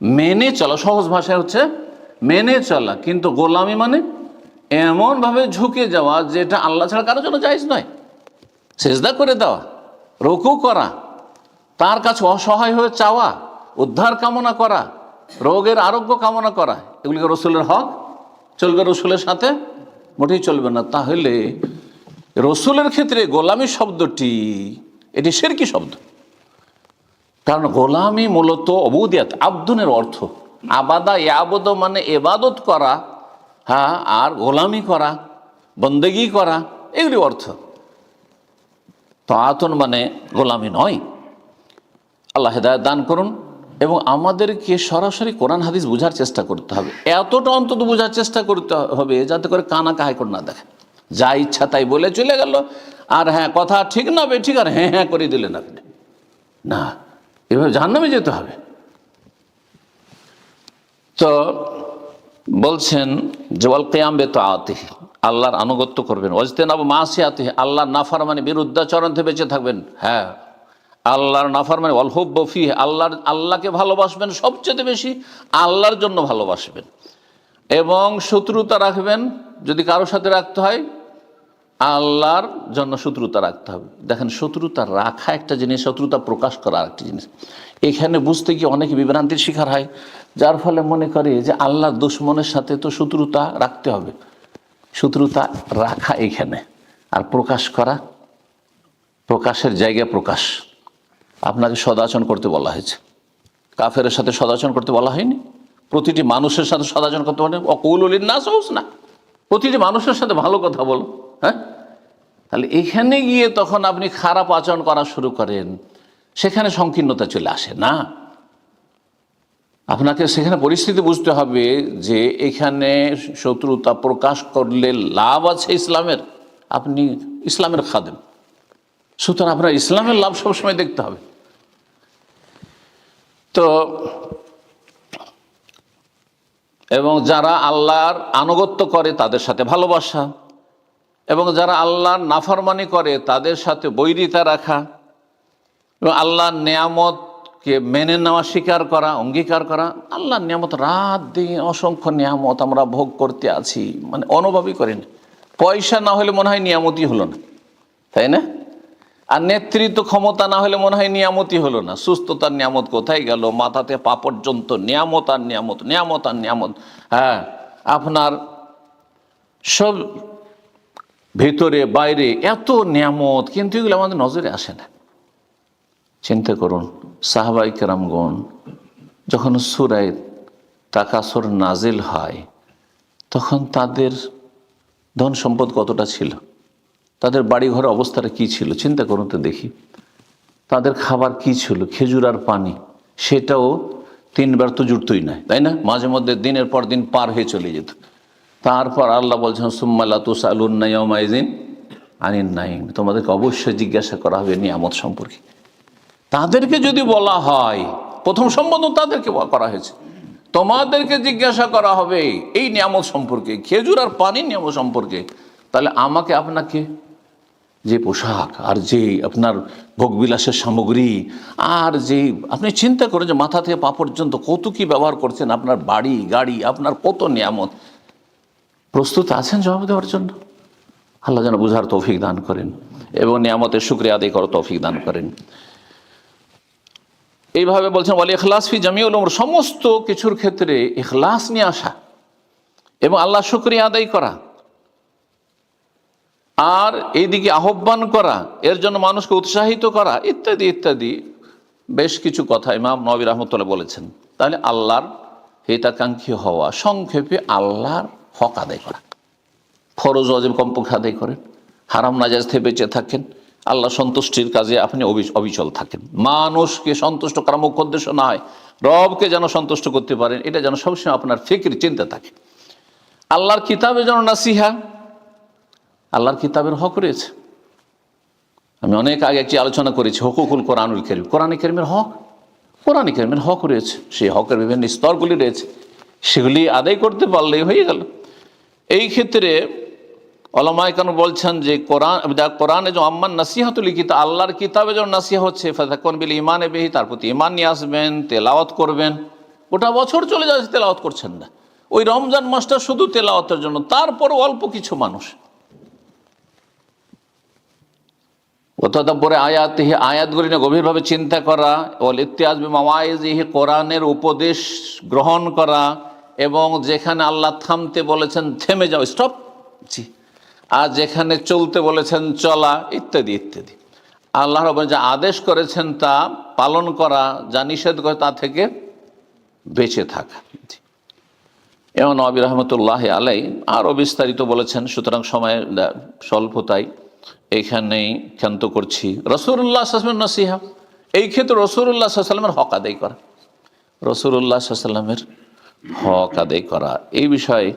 মেনে চলা, সহজ ভাষায় হচ্ছে মেনে চলা। কিন্তু গোলামি মানে এমনভাবে ঝুঁকে যাওয়া যেটা আল্লাহ ছাড়া কারোর জন্য জায়েজ নয়। সেজদা করে দেওয়া, রুকু করা, তার কাছে অসহায় হয়ে চাওয়া, উদ্ধার কামনা করা, রোগের আরোগ্য কামনা করা, এগুলিকে রসুলের হক। চলবে রসুলের সাথে? মোটেই চলবে না। তাহলে রসুলের ক্ষেত্রে গোলামি শব্দটি এটি শিরকি শব্দ, কারণ গোলামি মূলত উবুদিয়াত, আব্দুনের অর্থ। আবাদা ইয়াবুদ মানে ইবাদত করা, হ্যাঁ, আর গোলামি করা, বন্দেগি করা, এগুলি অর্থ। তাআতুন মানে গোলামি নয়। আল্লাহ হেদায়েত দান করুন এবং আমাদেরকে সরাসরি কোরআন হাদিস বোঝার চেষ্টা করতে হবে। এতটা অন্তত বোঝার চেষ্টা করতে হবে যাতে করে কানা কাহাইকোট না দেখে, যা ইচ্ছা তাই বলে চলে গেল, আর হ্যাঁ কথা ঠিক না ঠিক, আর হ্যাঁ হ্যাঁ করে দিলেন আপনি। না, এভাবে জাহান্নামে যেতে হবে। তো বলছেন যে ওয়াল কিয়াম বিতাআতিহি, আল্লাহর আনুগত্য করবেন। ওয়াজতিনাবু মাসিয়াতিহি, আল্লাহর নাফরমানি, বিরুদ্ধাচরণ থেকে বেঁচে থাকবেন। হ্যাঁ, আল্লাহর নাফরমানি। ওয়াল হুব্বু ফিহি, আল্লাহকে ভালোবাসবেন সবচেয়ে বেশি, আল্লাহর জন্য ভালোবাসবেন। এবং শত্রুতা রাখবেন, যদি কারোর সাথে রাখতে হয় আল্লাহর জন্য শত্রুতা রাখতে হবে। দেখেন, শত্রুতা রাখা একটা জিনিস, শত্রুতা প্রকাশ করা আরেকটি জিনিস। এখানে বুঝতে গিয়ে অনেক বিভ্রান্তির শিকার হয়, যার ফলে মনে করে যে আল্লাহর দুশমনের সাথে তো শত্রুতা রাখতে হবে। শত্রুতা রাখা এখানে, আর প্রকাশ করা, প্রকাশের জায়গায় প্রকাশ। আপনাকে সদাচরণ করতে বলা হয়েছে, কাফেরের সাথে সদাচরণ করতে বলা হয়নি। প্রতিটি মানুষের সাথে সদাচরণ করতে বলে অকুলুল নাস হোসনা, প্রতিটি মানুষের সাথে ভালো কথা বলো। হ্যাঁ, তাহলে এখানে গিয়ে তখন আপনি খারাপ আচরণ করা শুরু করেন, সেখানে সংকীর্ণতা চলে আসে না। আপনাকে সেখানে পরিস্থিতি বুঝতে হবে যে এখানে শত্রুতা প্রকাশ করলে লাভ আছে ইসলামের, আপনি ইসলামের খাদেম, সুতরাং আপনার ইসলামের লাভ সবসময় দেখতে হবে। তো এবং যারা আল্লাহর আনুগত্য করে তাদের সাথে ভালোবাসা, এবং যারা আল্লাহর নাফরমানি করে তাদের সাথে বৈরিতা রাখা, এবং আল্লাহর নিয়ামতকে মেনে নেওয়া, স্বীকার করা, অঙ্গীকার করা। আল্লাহর নিয়ামত, রাত দিন অসংখ্য নিয়ামত আমরা ভোগ করতে আছি, মানে অনুভবই করি না। পয়সা না হলে মনে হয় নিয়ামতই হলো না, তাই না? আর নেতৃত্ব ক্ষমতা না হলে মনে হয় নিয়ামতই হলো না। সুস্থতার নিয়ামত কোথায় গেল? মাথাতে পা পর্যন্ত নিয়ামত আর নিয়ামত, নিয়ামত আর নিয়ামত। হ্যাঁ, আপনার সব ভিতরে বাইরে এত নিয়ামত, কিন্তু এগুলো আমাদের নজরে আসে না। চিন্তা করুন, সাহাবায়ে কেরামগণ যখন সূরা তাকাসুর নাজিল হয় তখন তাদের ধন সম্পদ কতটা ছিল, তাদের বাড়িঘরের অবস্থাটা কি ছিল চিন্তা করুন তো দেখি। তাদের খাবার কি ছিল? খেজুর আর পানি, সেটাও 3 বার তো জুটতই না, তাই না? মাঝে মধ্যে দিনের পর দিন পার হয়ে চলে যেত। তারপর আল্লাহ বলছেন সুম্মা লা তুসআলুনা ইয়াওমা ইযিন আনিন নাঈম, তোমাদেরকে অবশ্যই জিজ্ঞাসা করা হবে নিয়ামত সম্পর্কে। তাদেরকে যদি বলা হয়, প্রথম সম্বোধন তাদেরকে করা হয়েছে, তোমাদেরকে জিজ্ঞাসা করা হবে এই নিয়ামত সম্পর্কে, খেজুর আর পানির নিয়ামত সম্পর্কে, তাহলে আমাকে আপনাকে যে পোশাক আর যে আপনার ভোগবিলাসের সামগ্রী আর যে আপনি চিন্তা করেন যে মাথা থেকে পা পর্যন্ত কত কি ব্যবহার করছেন, আপনার বাড়ি গাড়ি, আপনার কত নিয়ামত, প্রস্তুত আছেন জবাব দেওয়ার জন্য? আল্লাহ যেন বুঝার তৌফিক দান করেন এবং নিয়ামতের শুকরিয়া আদায় করার তৌফিক দান করেন। এইভাবে বলছেন ওয়াল ইখলাস ফি জামিউল উমুর, সমস্ত কিছুর ক্ষেত্রে ইখলাস নিয়ে আসা এবং আল্লাহ শুকরিয়া আদায় করা, আর এইদিকে আহ্বান করা, এর জন্য মানুষকে উৎসাহিত করা, ইত্যাদি ইত্যাদি বেশ কিছু কথা ইমাম নবী রাহমাতুল্লাহ বলেছেন। তাহলে আল্লাহর হিতাকাঙ্ক্ষী হওয়া, সংক্ষেপে আল্লাহর হক আদায় করা, ফরজ ওয়াজিব কমপক্ষে আদায় করেন, হারাম নাজায়েজ থেকে বেঁচে থাকেন, আল্লাহ সন্তুষ্টির কাজে আপনি অবিচল থাকেন। মানুষকে সন্তুষ্ট করা মুখ্য উদ্দেশ্য না হয়, রবকে যেন সন্তুষ্ট করতে পারেন, এটা যেন সবসময় আপনার ফিকির চিন্তা থাকে। আল্লাহর কিতাবে যেন নাসিহা, আল্লাহর কিতাবের হক রয়েছে। আমি অনেক আগে একটি আলোচনা করেছি হুকুকুল কোরআনুল কারীম, কোরআনে কারীমের হক, কোরআনে কারীমের হক রয়েছে, সেই হকের বিভিন্ন স্তরগুলি রয়েছে, সেগুলি আদায় করতে পারলেই হয়ে গেল। এই ক্ষেত্রে ওলামায়ে কেরাম বলছেন যে কোরআনে যে আম্মান নাসিহাতুল কিতাব, আল্লাহর কিতাবে যেন নাসিহা হচ্ছে, ফাতাকুন বিল ঈমানে বিহি, তার প্রতি ঈমান নিয়ে আসবেন, তেলাওয়াত করবেন। গোটা বছর চলে যাচ্ছে তেলাওয়াত করছেন না, ওই রমজান মাসটা শুধু তেলাওয়াতের জন্য, তারপর অল্প কিছু মানুষ ওয়াতাদাব্বুরে আয়াতিহি, আয়াতগুলি নিয়ে গভীরভাবে চিন্তা করা, ওয়াল ইত্তিআজ বিমাওয়াইজিহি, কোরআনের উপদেশ গ্রহণ করা, এবং যেখানে আল্লাহ থামতে বলেছেন থেমে যাও, স্টপ, জি, আর যেখানে চলতে বলেছেন চলা, ইত্যাদি ইত্যাদি। আল্লাহ রাব্বুল যা আদেশ করেছেন তা পালন করা, যা নিষেধ করে তা থেকে বেঁচে থাকা। এবং নবী রহমতুল্লাহ আলাই আরও বিস্তারিত বলেছেন, সুতরাং সময় স্বল্পতায় এইখানেই ক্ষান্ত করছি। রাসূলুল্লাহ সাল্লাল্লাহু আলাইহি ওয়াসাল্লামের নসিহা, এই ক্ষেত্রে রাসূলুল্লাহ সাল্লাল্লাহু আলাইহি ওয়াসাল্লামের হক আদায় করা, রাসূলুল্লাহ সাল্লাল্লাহু আলাইহি ওয়াসাল্লামের হক আদায় করা, এই বিষয়ে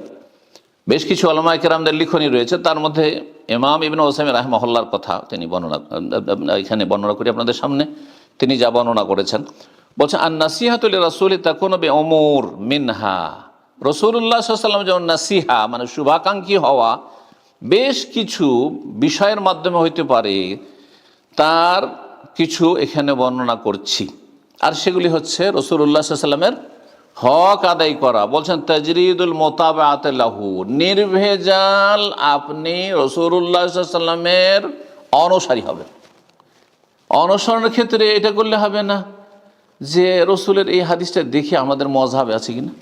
বেশ কিছু উলামায়ে কেরামদের লিখনী রয়েছে। তার মধ্যে ইমাম ইবনে উসাইমিন রাহিমাহুল্লাহর কথা তিনি এখানে বর্ণনা করি আপনাদের সামনে। তিনি যা বর্ণনা করেছেন, বলছেন আন নাসিহাতু লিরাসূলি তাকুনু বিউমুর মিনহা, রাসূলুল্লাহ সাল্লাল্লাহু আলাইহি ওয়াসাল্লাম যেমন নাসিহা মানে শুভাকাঙ্ক্ষী হওয়া বেশ কিছু বিষয়ের মাধ্যমে হইতে পারে, তার কিছু এখানে বর্ণনা করছি। আর সেগুলি হচ্ছে রাসূলুল্লাহ সাল্লাল্লাহু আলাইহি ওয়াসাল্লামের হক আদায় করা। বলছেন তাজরিদুল মুতাবাআত লাহু, নির্ভেজাল আপনি রাসূলুল্লাহ সাল্লাল্লাহু আলাইহি ওয়াসাল্লামের অনুসারী হবেন। অনুসরণের ক্ষেত্রে এটা করলে হবে না যে রসুলের এই হাদিসটা দেখি আমাদের মযহাবে আছে কিনা,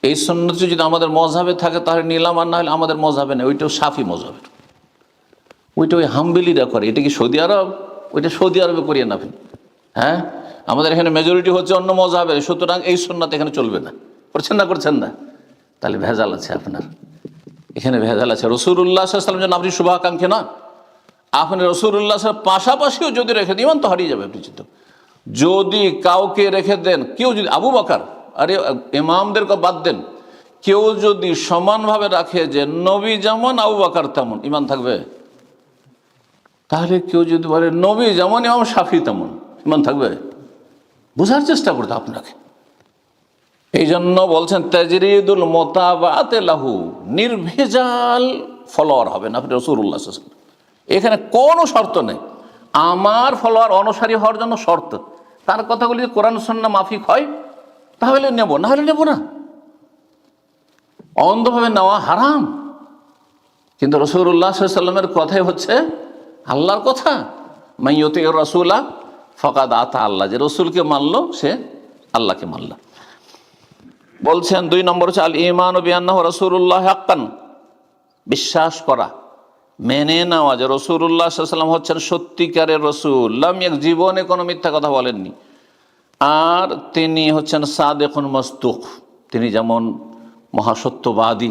এই সুন্নত যদি আমাদের মযহাবে থাকে তাহলে নিলাম, আর না হলে আমাদের মযহাবে নেই, ওইটাও শাফি মযহাবের, ওইটা ওই হাম্বলিরা করে। এটা কি সৌদি আরব? ওইটা সৌদি আরবে করিয়ে নেবেন। হ্যাঁ, আমাদের এখানে মেজরিটি হচ্ছে অন্য মযহাবের, সুতরাং এই সুন্নাত এখানে চলবে না। করছেন না? তাহলে ভেজাল আছে আপনার, এখানে ভেজাল আছে। রাসূলুল্লাহ সাল্লাল্লাহু আলাইহি ওয়াসাল্লাম যেন আপনি শুভাকাঙ্ক্ষী না, আপনি রাসূলুল্লাহ পাশাপাশিও যদি রেখে দেন, ইমান তো হারিয়ে যাবে। আপনি চিন্তা, যদি কাউকে রেখে দেন, কেউ যদি আবু বকর আরে ইমামদেরকে বাদ দেন, কেউ যদি সমানভাবে রাখে যে নবী যেমন আবু বকর তেমন, ইমান থাকবে? তাহলে কেউ যদি বলে নবী যেমন ইমাম শাফি তেমন, ইমান থাকবে? বোঝার চেষ্টা করতে আপনাকে। এই জন্য বলছেন তাজরিদুল মোতাবাতে লাহু, নির্ভেজাল ফলোয়ার হবেন আপনি রাসূলুল্লাহ সাল্লাল্লাহু আলাইহি ওয়াসাল্লাম। এখানে কোনো শর্ত নেই। আমার ফলোয়ার অনুসারী হওয়ার জন্য শর্ত, তার কথাগুলি যদি কোরআন সুন্নাহ মাফিক হয় তাহলে নেব, না হলে নেব না। অন্ধভাবে নেওয়া হারাম। কিন্তু রাসূলুল্লাহ সাল্লাল্লাহু আলাইহি ওয়াসাল্লামের কথাই হচ্ছে আল্লাহর কথা। মাইয়ুতির রাসূলা ফাকাদ আতা আল্লাহ, যে রসুলকে মানলো সে আল্লাহকে মানল। বলছেন 2 নম্বর হচ্ছে আল ঈমান বিআন্নাহু রাসূলুল্লাহ হাক্কান, বিশ্বাস করা, মেনে নেওয়া যে রাসূলুল্লাহ সাল্লাল্লাহু আলাইহি ওয়াসাল্লাম হচ্ছেন সত্যিকারের রসুল, লাম ইয়াক, জীবনে কোনো মিথ্যা কথা বলেননি। আর তিনি হচ্ছেন সাদিকুন মাসদুক, তিনি যেমন মহাসত্যবাদী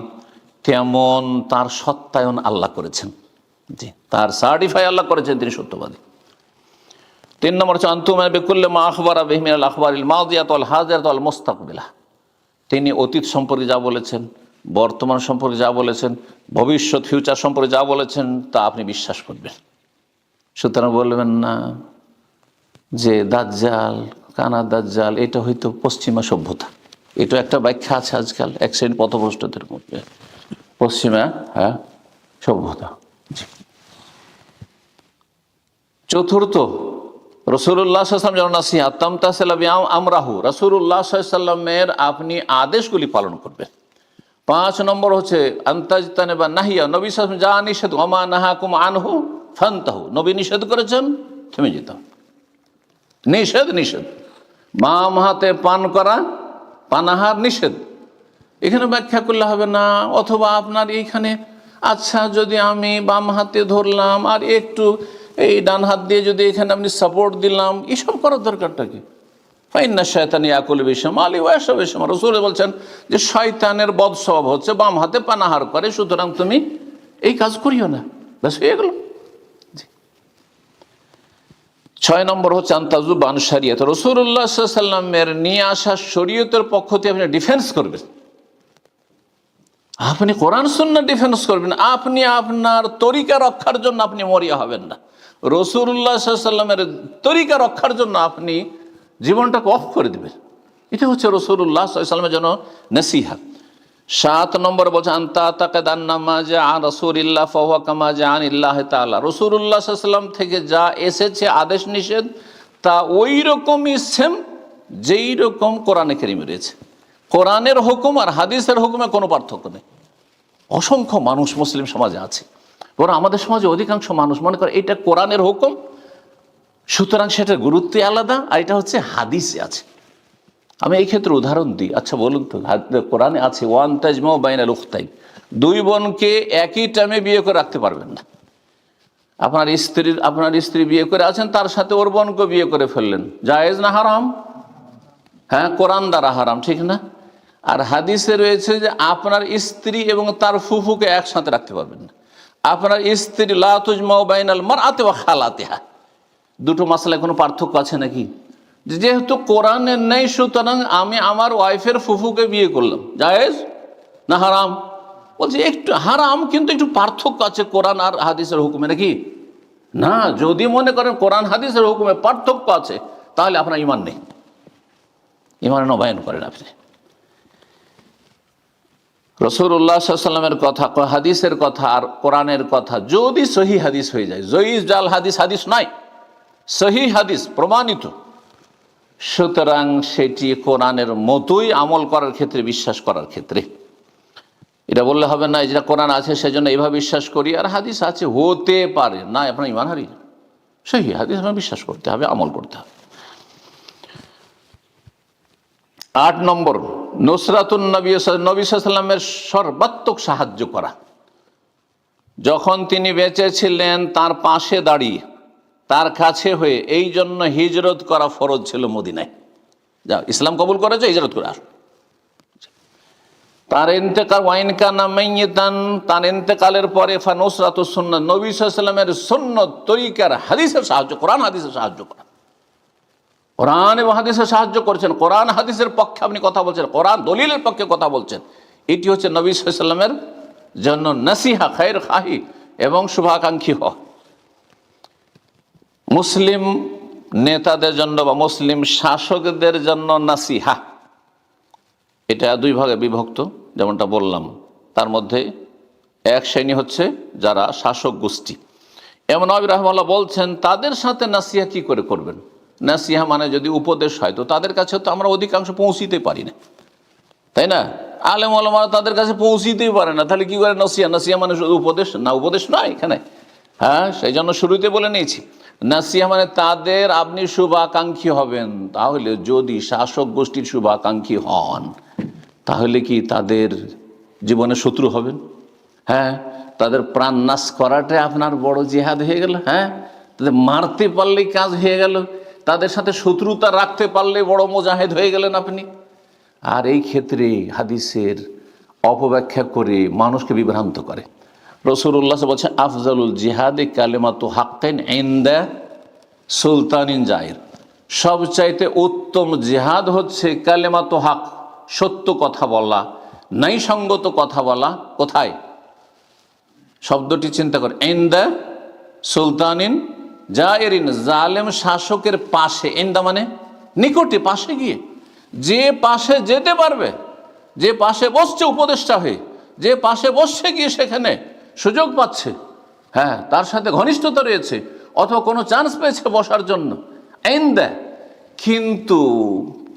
তেমন তার সত্যায়ন আল্লাহ করেছেন, জি, তার সার্টিফাই আল্লাহ করেছেন, তিনি সত্যবাদী। 3 নম্বর হচ্ছে আনতুমা বিকুল্লি মা আখবারা বিহি মিনাল আখবারিল মাদিয়াত ওয়াল হাদিরাত ওয়াল মুস্তাকবিলা, তিনি অতীত সম্পর্কে যা বলেছেন, বর্তমান সম্পর্কে যা বলেছেন, ভবিষ্যৎ ফিউচার সম্পর্কে যা বলেছেন তা আপনি বিশ্বাস করবেন। সুতরাং বলবেন না যে দাজ্জাল, কানা দাজ্জাল এটা হয়তো পশ্চিমা সভ্যতা, এটা একটা ব্যাখ্যা আছে আজকাল এক শ্রেণী পথভ্রষ্টদের মধ্যে, পশ্চিমা সভ্যতা। চতুর্থ, রাসূলুল্লাহ সাল্লাল্লাহু আলাইহি ওয়াসাল্লাম যেন নাসিহাত তামতাসিলা বিআমরাহু, রাসূলুল্লাহ সাল্লাল্লাহু আলাইহি ওয়াসাল্লামের আপনি আদেশগুলি পালন করবেন। 5 নম্বর হচ্ছে আনতাজতানিবা নাহিয়া, নবী সাল্লাল্লাহু আলাইহি ওয়াসাল্লাম যা নিষেধ, ওমা নাহাকুম আনহু ফান্তাহু, নবী নিষেধ করেছেন থেমে যেতে হবে। নিষেধ নিষেধ, বাম হাতে পান করা, পানাহার নিষেধ। এখানে ব্যাখ্যা করলে হবে না, অথবা আপনার এইখানে আচ্ছা যদি আমি বাম হাতে ধরলাম আর একটু এই ডান হাত দিয়ে যদি এখানে আপনি সাপোর্ট দিলাম, এসব করার দরকারটা কি? ফাইন্না শায়তান ইয়াকুলু বিশিমালি ওয়া ইয়াশরাবু বিশিমালি, রাসূল বলছেন যে শয়তানের বদ স্বভাব হচ্ছে বাম হাতে পানাহার করে, সুতরাং তুমি এই কাজ করিও না, ব্যাস হয়ে গেল। 6 নম্বর হচ্ছে আনতাজুব আন শরিয়ত, রাসূলুল্লাহ সাল্লাল্লাহু আলাইহি ওয়াসাল্লামের নিয়ে আসা শরীয়তের পক্ষ থেকে আপনি ডিফেন্স করবেন, আপনি কোরআন সুন্নাহ ডিফেন্স করবেন, আপনি আপনার তরিকা রক্ষার জন্য আপনি মরিয়া হবেন না, রাসূলুল্লাহ সাল্লাল্লাহু আলাইহি ওয়াসাল্লামের তরিকা রক্ষার জন্য আপনি জীবনটাকে অফ করে দেবেন। এটা হচ্ছে রাসূলুল্লাহ সাল্লাল্লাহু আলাইহি ওয়াসাল্লামের জন্য নসিহত। 7 নম্বর বলছে আনতা তাকাদান্না মা জাআ রাসূলিল্লাহ ফাহুয়া কামা জাআ আনিল্লাহি তাআলা, রাসূলুল্লাহ সাল্লাল্লাহু আলাইহি ওয়াসাল্লাম থেকে যা এসেছে আদেশ নিষেধ তা ওই রকমই সেম যেই রকম কোরআনে কারীমে রয়েছে। কোরআনের হুকুম আর হাদিসের হুকুমে কোনো পার্থক্য নেই। অসংখ্য মানুষ মুসলিম সমাজে আছে, বরং আমাদের সমাজে অধিকাংশ মানুষ মনে করে এটা কোরআনের হুকুম, সুতরাং সেটার গুরুত্ব আলাদা, আর এটা হচ্ছে হাদিসে আছে। আমি এই ক্ষেত্রে উদাহরণ দিই। আচ্ছা বলুন তো, কোরআনে আছে ওয়ান তাজমাউ বাইনাল উখতাইন, 2 বোনকে একই টাইমে বিয়ে করে রাখতে পারবেন না। আপনার স্ত্রী বিয়ে করে আছেন, তার সাথে ওর বোনকে বিয়ে করে ফেললেন, জায়েজ না হারাম? হ্যাঁ, কোরআন দ্বারা হারাম, ঠিক না? আর হাদিসে রয়েছে যে আপনার স্ত্রী এবং তার ফুফুকে একসাথে রাখতে পারবেন না। আপনার স্ত্রী লা তুজমাউ বাইনাল মারআতি ওয়া খালাতিহা, দুটো মাসলায় কোনো পার্থক্য আছে নাকি? যেহেতু কোরআনে নেই, সুতরাং আমি আমার ওয়াইফের ফুফুকে বিয়ে করলাম, জায়েজ না হারাম? বলছি একটু হারাম, কিন্তু একটু পার্থক্য আছে কোরআন আর হাদিসের হুকুমে, নাকি? না, যদি মনে করেন কোরআন হাদিসের হুকুমে পার্থক্য আছে, তাহলে আপনার ঈমান নেই, ঈমান নবায়ন করেন আপনি। রাসূলুল্লাহ সাল্লাল্লাহু আলাইহি ওয়াসাল্লামের কথা, হাদিসের কথা আর কোরআনের কথা যদি সহি হাদিস হয়ে যায়, জয়ীফ জাল হাদিস হাদিস নয়, সহি হাদিস প্রমাণিত, সুতরাং সেটি কোরআনের মতোই আমল করার ক্ষেত্রে, বিশ্বাস করার ক্ষেত্রে এটা বললে হবে না যেটা কোরআন আছে সেজন্য এইভাবে বিশ্বাস করি, আর হাদিস আছে হতে পারে না, আপনার ঈমান হারিয়ে যাবে। সহি হাদিস আপনার বিশ্বাস করতে হবে, আমল করতে হবে। 8 নম্বর নুসরাতুন নবী সাল্লাল্লাহু আলাইহি ওয়াসাল্লামের সর্বাত্মক সাহায্য করা। যখন তিনি বেঁচে ছিলেন তার পাশে দাঁড়িয়ে, তার কাছে হয়ে, এই জন্য হিজরত করা ফরজ ছিল মদিনায়। যাও, ইসলাম কবুল করেছে, হিজরত করে আসো। তার ইন্তেকাল ওয়াইন কানা মাইয়িতান, তার ইন্তেকালের পরে ফানুসরাতুস সুন্নাহ, নবী সাল্লাল্লাহু আলাইহি ওয়াসাল্লামের সুন্নাত তরিকার হাদিসের সাহায্য, কোরআন হাদিসের সাহায্য করা। কোরআন এবং হাদিসে সাহায্য করছেন, কোরআন হাদিসের পক্ষে আপনি কথা বলছেন, কোরআন দলিলের পক্ষে কথা বলছেন, এটি হচ্ছে নবী সাল্লাল্লাহু আলাইহি ওয়াসাল্লামের জন্য নসিহা, খায়ের খাহি এবং শুভাকাঙ্ক্ষী হওয়া। মুসলিম নেতাদের জন্য বা মুসলিম শাসকদের জন্য নাসিহা, এটা দুই ভাগে বিভক্ত। যেমনটা বললাম, তার মধ্যে এক শ্রেণী হচ্ছে যারা শাসক গোষ্ঠী। এমন নবী রাহমাহুল্লাহ বলছেন তাদের সাথে নাসিহা কি করে করবেন। নাসিহা মানে যদি উপদেশ হয় তো তাদের কাছে তো আমরা অধিকাংশ পৌঁছিতে পারি না, তাই না? আলেম ওলামারা তাদের কাছে পৌঁছিতেই পারে না, তাহলে কি করে নাসিহা? নাসিহা মানে শুধু উপদেশ না, উপদেশ নয় এখানে। হ্যাঁ, সেই জন্য শুরুতে বলে নিয়েছি, নাসিহা মানে তাদের আপনি শুভাকাঙ্ক্ষী হবেন। তাহলে যদি শাসক গোষ্ঠীর শুভাকাঙ্ক্ষী হন তাহলে কি তাদের জীবনে শত্রু হবেন? হ্যাঁ, তাদের প্রাণ নাশ করাটাই আপনার বড় জিহাদ হয়ে গেল। হ্যাঁ, তাদের মারতে পারলেই কাজ হয়ে গেল, তাদের সাথে শত্রুতা রাখতে পারলে বড় মুজাহিদ হয়ে গেলেন আপনি। আর এই ক্ষেত্রে হাদিসের অপব্যাখ্যা করে মানুষকে বিভ্রান্ত করে। রাসূলুল্লাহ বলছেন আফজালুল জিহাদে কালেমাতু হাক্কাইন ইনদা সুলতানিন জায়ের, সবচাইতে উত্তম জিহাদ হচ্ছে কালেমাতু হক, সত্য কথা বলা, ন্যায়সঙ্গত কথা বলা। কোথায়? শব্দটি চিন্তা করে, ইনদা সুলতানিন জায়েরিন, জালেম শাসকের পাশে। ইনদা মানে নিকটে, পাশে গিয়ে, যে পাশে যেতে পারবে, যে পাশে বসছে উপদেষ্টা হয়ে, যে পাশে বসছে গিয়ে সেখানে সুযোগ পাচ্ছে, হ্যাঁ, তার সাথে ঘনিষ্ঠতা রয়েছে অথবা কোনো চান্স পেয়েছে বসার জন্য, ইনদা। কিন্তু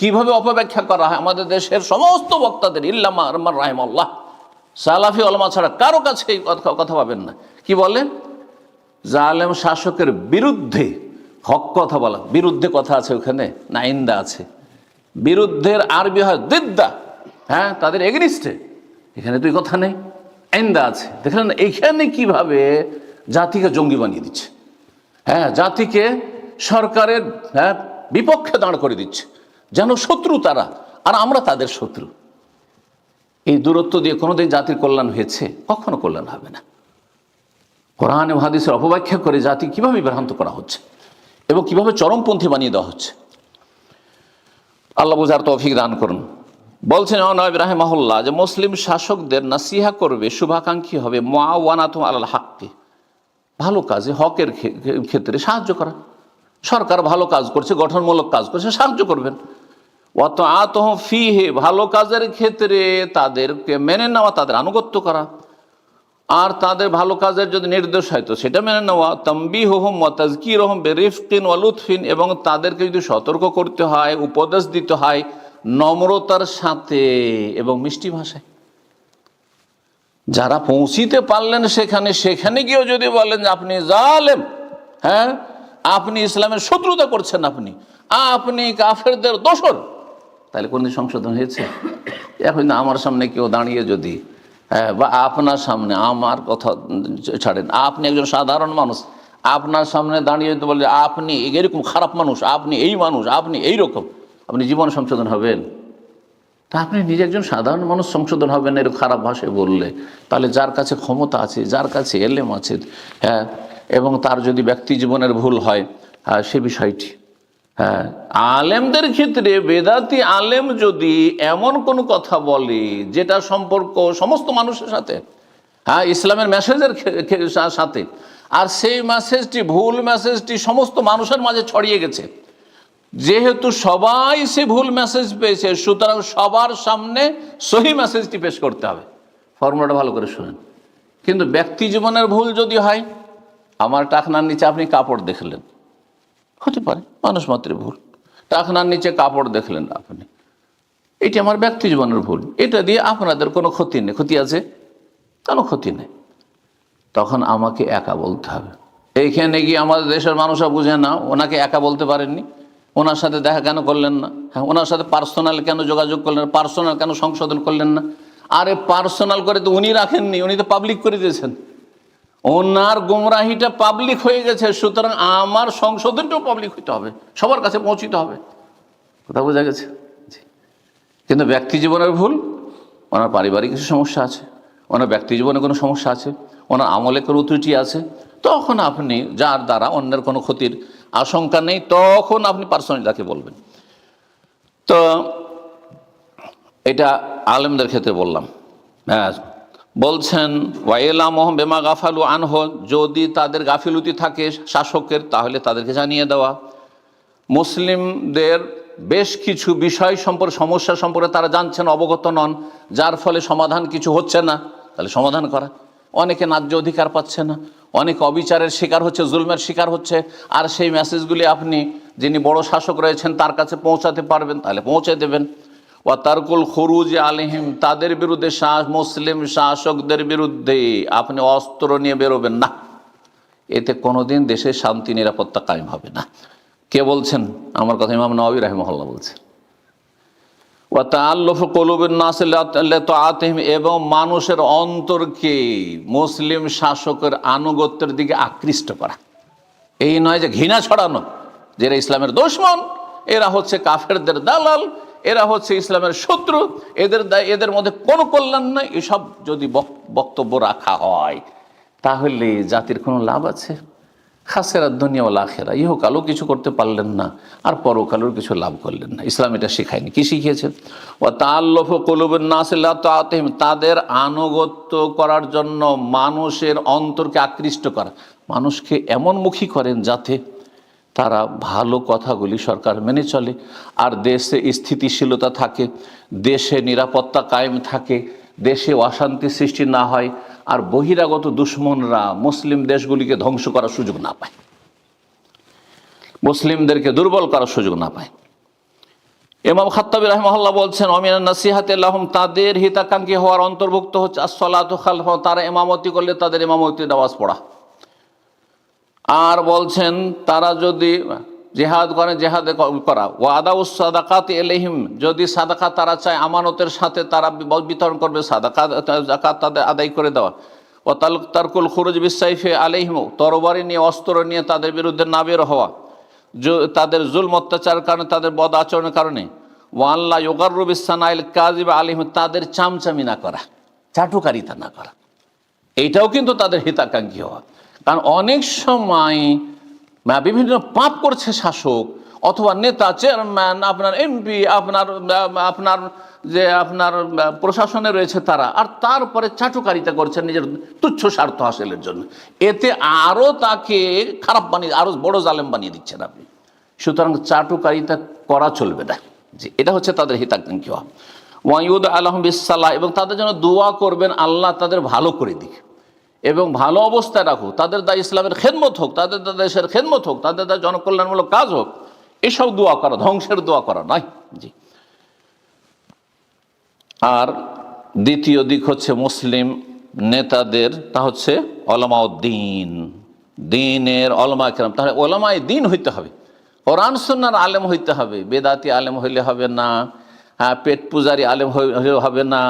কিভাবে অপব্যাখ্যা করা হয় আমাদের দেশের সমস্ত বক্তাদের, ইল্লামা রহমান রাহিমাহুল্লাহ, সালাফি ওলামা ছাড়া কারো কাছে এই কথা পাবেন না। কি বলে? জালেম শাসকের বিরুদ্ধে হক কথা বলা, বিরুদ্ধে কথা আছে ওখানে না, ইন্দা আছে। বিরুদ্ধের আরবি হয় দিদ্দা, হ্যাঁ, তাদের এগেনিস্টে। এখানে তুই কথা নেই, ইন্দা আছে। দেখলেন এইখানে কিভাবে জাতিকে জঙ্গি বানিয়ে দিচ্ছে, হ্যাঁ, জাতিকে সরকারের বিপক্ষে দাঁড় করে দিচ্ছে, যেন শত্রু তারা আর আমরা তাদের শত্রু। এই দূরত্ব দিয়ে কোনোদিন জাতির কল্যাণ হয়েছে? কখনো কল্যাণ হবে না। কোরআন এবং হাদিসের অপব্যাখ্যা করে জাতি কিভাবে বিভ্রান্ত করা হচ্ছে এবং কিভাবে চরমপন্থী বানিয়ে দেওয়া হচ্ছে, আল্লাহ বুঝার তৌফিক দান করুন। বলছেন নবী রাহিমাহুল্লাহ যে মুসলিম শাসকদের নাসিহা করবে, শুভাকাঙ্ক্ষী হবে, মুআওয়ানাতুম আলাল হাক্কি, ভালো কাজে, হকের ক্ষেত্রে সাহায্য করা। সরকার ভালো কাজ করছে, গঠনমূলক কাজ করছে, সাহায্য করবেন। ওয়াতাআতুহুম ফীহি, ভালো কাজের ক্ষেত্রে তাদেরকে মেনে নেওয়া, তাদের আনুগত্য করা। আর তাদের ভালো কাজের যদি নির্দেশ হয় তো সেটা মেনে নেওয়া। তামবিহুহুম ওয়া তাযকিরুহুম বিরিফকিন ওয়া লুতফিন, এবং তাদেরকে যদি সতর্ক করতে হয়, উপদেশ দিতে হয় নম্রতার সাথে এবং মিষ্টি ভাষায়। যারা পৌঁছিতে পারলেন সেখানে গিয়েও যদি বলেন যে আপনি জালেম, হ্যাঁ, আপনি ইসলামের শত্রুতা করছেন, আপনি কাফেরদের দোসর, তাহলে কোনদিন সংশোধন হয়েছে? এখন আমার সামনে কেউ দাঁড়িয়ে যদি, হ্যাঁ, বা আপনার সামনে, আমার কথা ছাড়েন, আপনি একজন সাধারণ মানুষ, আপনার সামনে দাঁড়িয়ে যদি বলে আপনি এরকম খারাপ মানুষ, আপনি এই মানুষ, আপনি এইরকম, আপনি জীবন সংশোধন হবেন? তা আপনি নিজে একজন সাধারণ মানুষ সংশোধন হবেন এরকম খারাপ ভাষায় বললে? তাহলে যার কাছে ক্ষমতা আছে, যার কাছে এলেম আছে, হ্যাঁ, এবং তার যদি ব্যক্তি জীবনের ভুল হয়, হ্যাঁ, সে বিষয়টি, হ্যাঁ, আলেমদের ক্ষেত্রে বেদাতি আলেম যদি এমন কোনো কথা বলে যেটা সম্পর্ক সমস্ত মানুষের সাথে, হ্যাঁ, ইসলামের মেসেজের সাথে, আর সেই মেসেজটি, ভুল মেসেজটি সমস্ত মানুষের মাঝে ছড়িয়ে গেছে, যেহেতু সবাই সে ভুল মেসেজ পেয়েছে, সুতরাং সবার সামনে সহি মেসেজটি পেশ করতে হবে। ফর্মুলাটা ভালো করে শুনেন। কিন্তু ব্যক্তি জীবনের ভুল যদি হয়, আমার টাকনার নিচে আপনি কাপড় দেখলেন, হতে পারে মানুষ মাত্রের ভুল, টাকনার নিচে কাপড় দেখলেন আপনি, এটি আমার ব্যক্তি জীবনের ভুল, এটা দিয়ে আপনাদের কোনো ক্ষতি নেই। ক্ষতি আছে? কোনো ক্ষতি নেই। তখন আমাকে একা বলতে হবে। এইখানে গিয়ে আমাদের দেশের মানুষরা বুঝে না, ওনাকে একা বলতে পারেননি, ওনার সাথে দেখা কেন করলেন না, হ্যাঁ, ওনার সাথে পার্সোনাল কেন যোগাযোগ করলেন, পার্সোনাল কেন সংশোধন করলেন না? আরে পার্সোনাল করে তো উনি রাখেননি, উনি তো পাবলিক করে দিয়েছেন। ওনার গুমরাহিটা পাবলিক হয়ে গেছে, সুতরাং আমার সংশোধনটাও পাবলিক হইতে হবে, সবার কাছে পৌঁছিতে হবে। কথা বোঝা গেছে? কিন্তু ব্যক্তি জীবনের ভুল, ওনার পারিবারিক কিছু সমস্যা আছে, ওনার ব্যক্তি জীবনে কোনো সমস্যা আছে, ওনার আমলে কোনো ত্রুটি আছে, তখন আপনি যার দ্বারা অন্যের কোনো ক্ষতির আশঙ্কা নেই, তখন আপনি পার্সোনালি তাকে বলবেন। তো এটা আলেমদের ক্ষেত্রে বললাম। হ্যাঁ, বলছেন ওয়াইলামুহুম বিমা গাফালু আনহু, যদি তাদের গাফিলতি থাকে শাসকের তাহলে তাদেরকে জানিয়ে দেওয়া। মুসলিমদের বেশ কিছু বিষয় সম্পর্কে, সমস্যা সম্পর্কে তারা জানছেন, অবগত নন, যার ফলে সমাধান কিছু হচ্ছে না, তাহলে সমাধান করা। অনেকে ন্যায্য অধিকার পাচ্ছে না, অনেক অবিচারের শিকার হচ্ছে, জুলমের শিকার হচ্ছে, আর সেই মেসেজগুলি আপনি যিনি বড় শাসক রয়েছেন তার কাছে পৌঁছাতে পারবেন, তাহলে পৌঁছে দেবেন। ওয়া তারকুল খুরুজ আলাইহিম, তাদের বিরুদ্ধে, মুসলিম শাসকদের বিরুদ্ধে আপনি অস্ত্র নিয়ে বেরোবেন না, এতে কোনোদিন দেশে শান্তি নিরাপত্তা কায়েম হবে না। কে বলছেন? আমার কথা ইমাম নওয়াবী রাহিমাহুল্লাহ বলছেন। ওয়া তাআল্লুফু কুলুবিন নাস লিতাআতিহিম, এবং মানুষের অন্তরকে মুসলিম শাসকের আনুগত্যের দিকে আকৃষ্ট করা। এই নয় যে ঘৃণা ছড়ানো, যে এরা ইসলামের দুশমন, এরা হচ্ছে কাফেরদের দালাল, এরা হচ্ছে ইসলামের শত্রু, এদের মধ্যে কোনো কল্যাণ নাই, এসব যদি বক্তব্য রাখা হয় তাহলে জাতির কোনো লাভ আছে? খাসেরা দুনিয়া ওয়াল আখিরা, ইহকালও কিছু করতে পারলেন না, আর পরকালেও কিছু লাভ করলেন না। ইসলাম এটা শেখায়নি। কি শিখিয়েছে? ওয়া তাআল্লুফু কুলুবিন নাস লিতাআতিহিম, তাদের আনুগত্য করার জন্য মানুষের অন্তরকে আকৃষ্ট করা, মানুষকে এমনমুখী করেন যাতে তারা ভালো কথাগুলি সরকার মেনে চলে, আর দেশে স্থিতিশীলতা থাকে, দেশে নিরাপত্তা কায়েম থাকে, দেশে অশান্তি সৃষ্টি না হয়, আর বহিরাগত দুশমনরা মুসলিম দেশগুলিকে ধ্বংস করার সুযোগ না পায়, মুসলিমদেরকে দুর্বল করার সুযোগ না পায়। ইমাম খাত্তাবী রাহিমাহুল্লাহ বলছেন অমিনান নাসিহাতি লাহুম, তাদের হিতাকাঙ্ক্ষী হওয়ার অন্তর্ভুক্ত হচ্ছে আসসালাতু খালফাহু, তারা ইমামতি করলে তাদের ইমামতির নামাজ পড়া। আর বলছেন তারা যদি জিহাদ করেন, জিহাদে করা। ওয়া আদাউস সাদাকাতি ইলাইহিম, যদি সাদাকা তারা চায় আমানতের সাথে তারা বিতরণ করবে, সাদাকা যাকাত তাদের আদায় করে দেওয়া। ওয়া তারকুল খুরুজ বিসাইফি আলাইহিম, তরবারি নিয়ে, অস্ত্র নিয়ে তাদের বিরুদ্ধে না বের হওয়া, তাদের জুলম অত্যাচারের কারণে, তাদের বদ আচরণের কারণে। ওয়া আল্লাহ ইউগাররু বিসানাইল কাযিব আলাইহিম, তাদের চামচামি না করা, চাটুকারিতা না করা, এইটাও কিন্তু তাদের হিতাকাঙ্ক্ষী হওয়া। কারণ অনেক সময় বিভিন্ন পাপ করছে শাসক অথবা নেতা, চেয়ারম্যান, আপনার এমপি, আপনার প্রশাসনে রয়েছে তারা, আর তারপরে চাটুকারিতা করছেন নিজের তুচ্ছ স্বার্থ হাসিলের জন্য। এতে আরও তাকে খারাপ বানিয়ে, আরও বড় জালেম বানিয়ে দিচ্ছেন আপনি। সুতরাং চাটুকারিতা করা চলবে না, যে এটা হচ্ছে তাদের হিতাকাঙ্ক্ষী হওয়া। ওয়াইউদ আলহম বিসাল্লাহ, এবং তাদের জন্য দোয়া করবেন আল্লাহ তাদের ভালো করে দিক এবং ভালো অবস্থায় রাখুক, তাদের দ্বারা ইসলামের খেদমত হোক, তাদের দ্বারা দেশের খেদমত হোক, তাদের দ্বারা জনকল্যাণমূলক কাজ হোক, এসব দোয়া করা, ধ্বংসের দোয়া করা নয়। জি। আর দ্বিতীয় দিক হচ্ছে মুসলিম নেতাদের, তা হচ্ছে ওলামাউদ্দিন, দিনের ওলামা কেরাম। তাহলে ওলামায়ে দিন হইতে হবে, কোরআন সুন্নাহর আলেম হইতে হবে, বেদাতি আলেম হইলে হবে না, পেট পূজারি আলেম হবে না,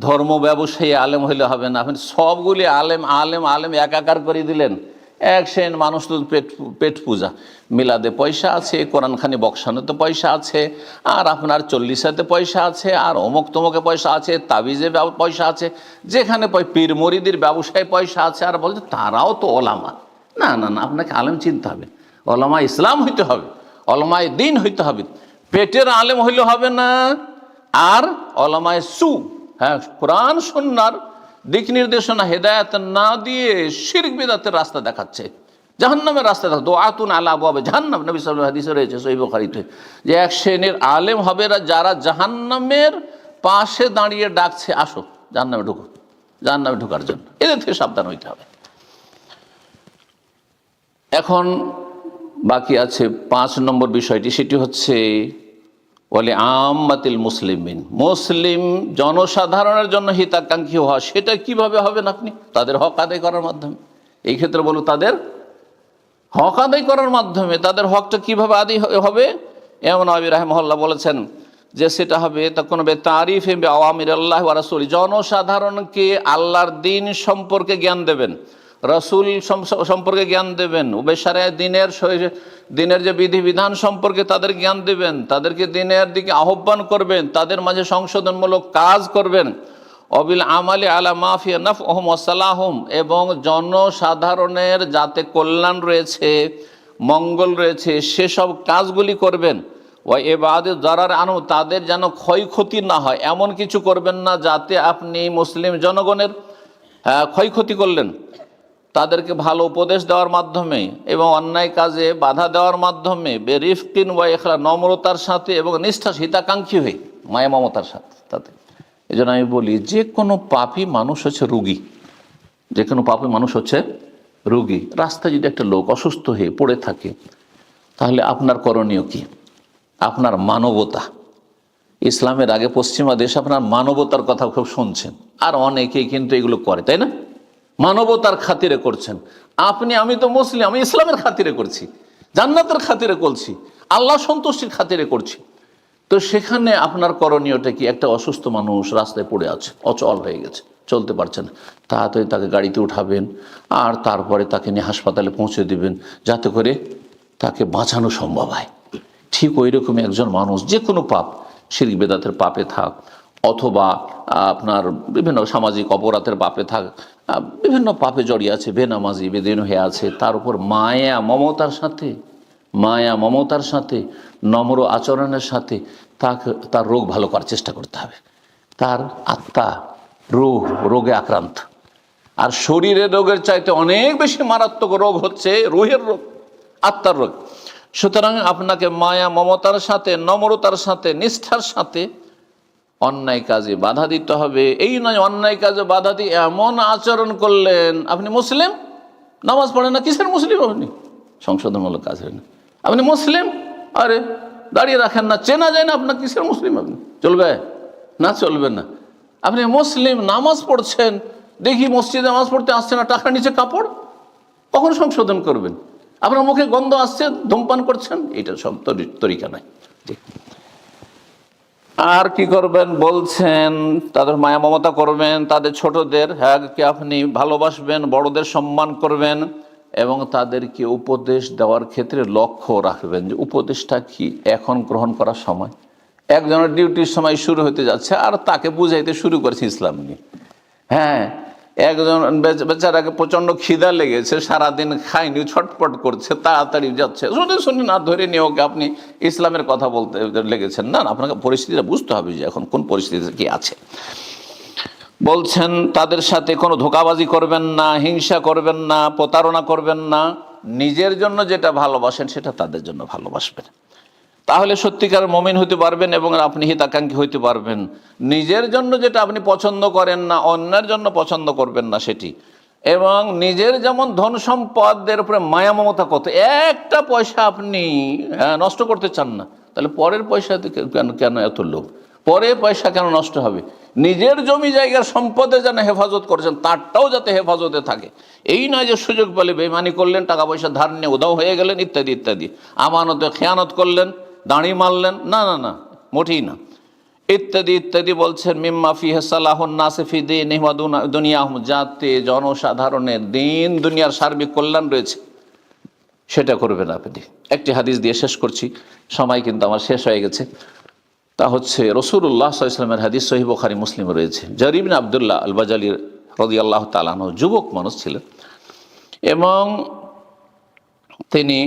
ধর্ম ব্যবসায়ী আলেম হইলে হবে না। আপনি সবগুলি আলেম আলেম আলেম একাকার করে দিলেন। এক শ্রেণ মানুষ তো পেট পূজা, মিলাদে পয়সা আছে, কোরআনখানি বক্সানোতে পয়সা আছে, আর আপনার চল্লিশাতে পয়সা আছে, আর অমুক তমুকে পয়সা আছে, তাবিজে পয়সা আছে, যেখানে পীর মরিদির ব্যবসায় পয়সা আছে, আর বলছে তারাও তো ওলামা। না না না, আপনাকে আলেম চিনতে হবে, ওলামা ইসলাম হইতে হবে, ওলামায়ে দিন হইতে হবে। পেটের আলেম হইলে হবে না, আর ওলামায়ে সু, হ্যাঁ, কোরআন সুন্নাহর দিক নির্দেশনা হেদায়েত না দিয়ে শিরক বিদআতের রাস্তা দেখাচ্ছে, জাহান্নামের রাস্তা দেখাচ্ছে। দুআতুন আলা আবওয়াবে জাহান্নাম, নবী সাল্লাল্লাহু আলাইহি হাদিসে রয়েছে সহিহ বুখারীতে, যে এক শ্রেণীর আলেম হবে যারা জাহান্নামের পাশে দাঁড়িয়ে ডাকছে, আসো জাহান্নামে ঢুকো, জাহান্নামে ঢোকার জন্য। এদের থেকে সাবধান হইতে হবে। এখন বাকি আছে 5 নম্বর বিষয়টি, সেটি হচ্ছে বলে আম্মাতিল মুসলিমিন, মুসলিম জনসাধারণের জন্য হিতাকাঙ্ক্ষী হওয়া। সেটা কিভাবে হবেন আপনি? তাদের হক আদায় করার মাধ্যমে। এই ক্ষেত্রে বলো তাদের হক আদায় করার মাধ্যমে। তাদের হকটা কিভাবে আদায় হবে? ইমাম নওয়াবী রাহিমাহুল্লাহ বলেছেন যে সেটা হবে তখন তারিফ আওয়ামির আল্লাহ ওয়া রাসূল, জনসাধারণকে আল্লাহর দিন সম্পর্কে জ্ঞান দেবেন, রাসূল সম্পর্কে জ্ঞান দেবেন, বেশারে দিনের যে বিধিবিধান সম্পর্কে তাদের জ্ঞান দেবেন, তাদেরকে দিনের দিকে আহ্বান করবেন, তাদের মাঝে সংশোধনমূলক কাজ করবেন। অবিল আমালি আলা মাফিয়া নাফহুম ওয়া সালাহুম, এবং জনসাধারণের যাতে কল্যাণ রয়েছে, মঙ্গল রয়েছে, সেসব কাজগুলি করবেন। ওয়া ইবাদে যারার আনু, তাদের যেন ক্ষয়ক্ষতি না হয় এমন কিছু করবেন না যাতে আপনি মুসলিম জনগণের ক্ষয়ক্ষতি করলেন। তাদেরকে ভালো উপদেশ দেওয়ার মাধ্যমে এবং অন্যায় কাজে বাধা দেওয়ার মাধ্যমে, বেরিফকিন ওয়া ইখলা, নম্রতার সাথে এবং নিষ্ঠা হিতাকাঙ্ক্ষী হয়ে, মায়া মমতার সাথে। তাতে এই জন্য আমি বলি, যে কোনো পাপী মানুষ হচ্ছে রুগী, যে কোনো পাপী মানুষ হচ্ছে রুগী। রাস্তায় যদি একটা লোক অসুস্থ হয়ে পড়ে থাকে, তাহলে আপনার করণীয় কি? আপনার মানবতা, ইসলামের আগে পশ্চিমা দেশ আপনার মানবতার কথা খুব শুনছেন, আর অনেকেই কিন্তু এগুলো করে, তাই না? মানবতার খাতিরে করছেন। আমি তো মুসলিম, আমি ইসলামের খাতিরে করছি, জান্নাতের খাতিরে করছি, আল্লাহ সন্তুষ্টির খাতিরে করছি। তো সেখানে আপনার করণীয়টা কি? একটা অসুস্থ মানুষ রাস্তায় পড়ে আছে, অচল হয়ে গেছে, চলতে পারছে না, তাড়াতাড়ি তাকে গাড়িতে উঠাবেন, আর তারপরে তাকে নিয়ে হাসপাতালে পৌঁছে দেবেন, যাতে করে তাকে বাঁচানো সম্ভব হয়। ঠিক ওই রকমই একজন মানুষ যে কোনো পাপ, শিরক বেদাতের পাপে থাক, অথবা আপনার বিভিন্ন সামাজিক অপরাধের পাপে থাক, বিভিন্ন পাপে জড়িয়ে আছে, বেনামাজি বেদিন হয়ে আছে, তার উপর মায়া মমতার সাথে নম্র আচরণের সাথে তার রোগ ভালো করার চেষ্টা করতে হবে। তার আত্মা রোগে আক্রান্ত, আর শরীরের রোগের চাইতে অনেক বেশি মারাত্মক রোগ হচ্ছে রুহের রোগ, আত্মার রোগ। সুতরাং আপনাকে মায়া মমতার সাথে, নম্রতার সাথে, নিষ্ঠার সাথে অন্যায় কাজে বাধা দিতে হবে। এই নয় অন্যায় কাজে বাধা দিয়ে এমন আচরণ করলেন, আপনি মুসলিম, নামাজ পড়েন না, কিসের মুসলিম আপনি? সংশোধনমূলক কাজ হয় না। আপনি মুসলিম, আরে দাঁড়িয়ে রাখেন না, চেনা যায় না আপনার, কিসের মুসলিম আপনি? চলবে না? চলবে না। আপনি মুসলিম, নামাজ পড়ছেন, দেখি মসজিদে নামাজ পড়তে আসছে না, টাকার নিচে কাপড়, কখন সংশোধন করবেন? আপনার মুখে গন্ধ আসছে, ধূমপান করছেন, এটা সব তরিকা নয়। আর কি করবেন বলছেন? তাদের মায়া মমতা করবেন, তাদের ছোটদের কে আপনি ভালোবাসবেন, বড়দের সম্মান করবেন, এবং তাদেরকে উপদেশ দেওয়ার ক্ষেত্রে লক্ষ্য রাখবেন যে উপদেশটা কি এখন গ্রহণ করার সময়। একজনের ডিউটির সময় শুরু হতে যাচ্ছে, আর তাকে বুঝাইতে শুরু করেছে ইসলাম নিয়ে। একজন বেচারাকে প্রচণ্ড খিদা লেগেছে, সারাদিন খায়নি, ছটপট করছে, তাড়াতাড়ি যাচ্ছে, শুনে না ধরে নিয়ে ওকে আপনি ইসলামের কথা বলতে লেগেছেন। না, আপনাকে পরিস্থিতিটা বুঝতে হবে যে এখন কোন পরিস্থিতিতে কি আছে। বলছেন তাদের সাথে কোনো ধোঁকাবাজি করবেন না, হিংসা করবেন না, প্রতারণা করবেন না। নিজের জন্য যেটা ভালোবাসেন সেটা তাদের জন্য ভালোবাসবেন, তাহলে সত্যিকার মুমিন হতে পারবেন এবং আপনি হিতাকাঙ্ক্ষী হইতে পারবেন। নিজের জন্য যেটা আপনি পছন্দ করেন না, অন্যের জন্য পছন্দ করবেন না সেটি। এবং নিজের যেমন ধন সম্পদের উপরে মায়া মমতা কত, একটা পয়সা আপনি নষ্ট করতে চান না, তাহলে পরের পয়সা কেন এত লোভ? পরে পয়সা কেন নষ্ট হবে? নিজের জমি জায়গার সম্পদে যেন হেফাজত করছেন, তারটাও যাতে হেফাজতে থাকে। এই নয় যে সুযোগ পেলে বেইমানি করলেন, টাকা পয়সা ধার নিয়ে উধাও হয়ে গেলেন, ইত্যাদি ইত্যাদি, আমানতে খেয়ানত করলেন, দাঁড়ি মারলেন, না না না, মোটেই না, ইত্যাদি ইত্যাদি। বলছেন মিম্মা ফিহি সালাহুন নাসি ফি দীনিহিম ওয়া দুনিয়াহুম, যাতে জনসাধারণের দিন দুনিয়ার সার্বিক কল্যাণ রয়েছে, সেটা করবেন আপনি। একটি হাদিস দিয়ে শেষ করছি, সময় কিন্তু আমার শেষ হয়ে গেছে। তা হচ্ছে রাসূলুল্লাহ সাল্লাল্লাহু আলাইহি ওয়াসাল্লামের হাদিস, সহিহ বুখারী মুসলিম রয়েছে। জারির ইবনে আব্দুল্লাহ আল বাজালি রাদিয়াল্লাহু তাআলা আনহু যুবক মানুষ ছিলেন, এবং তিনি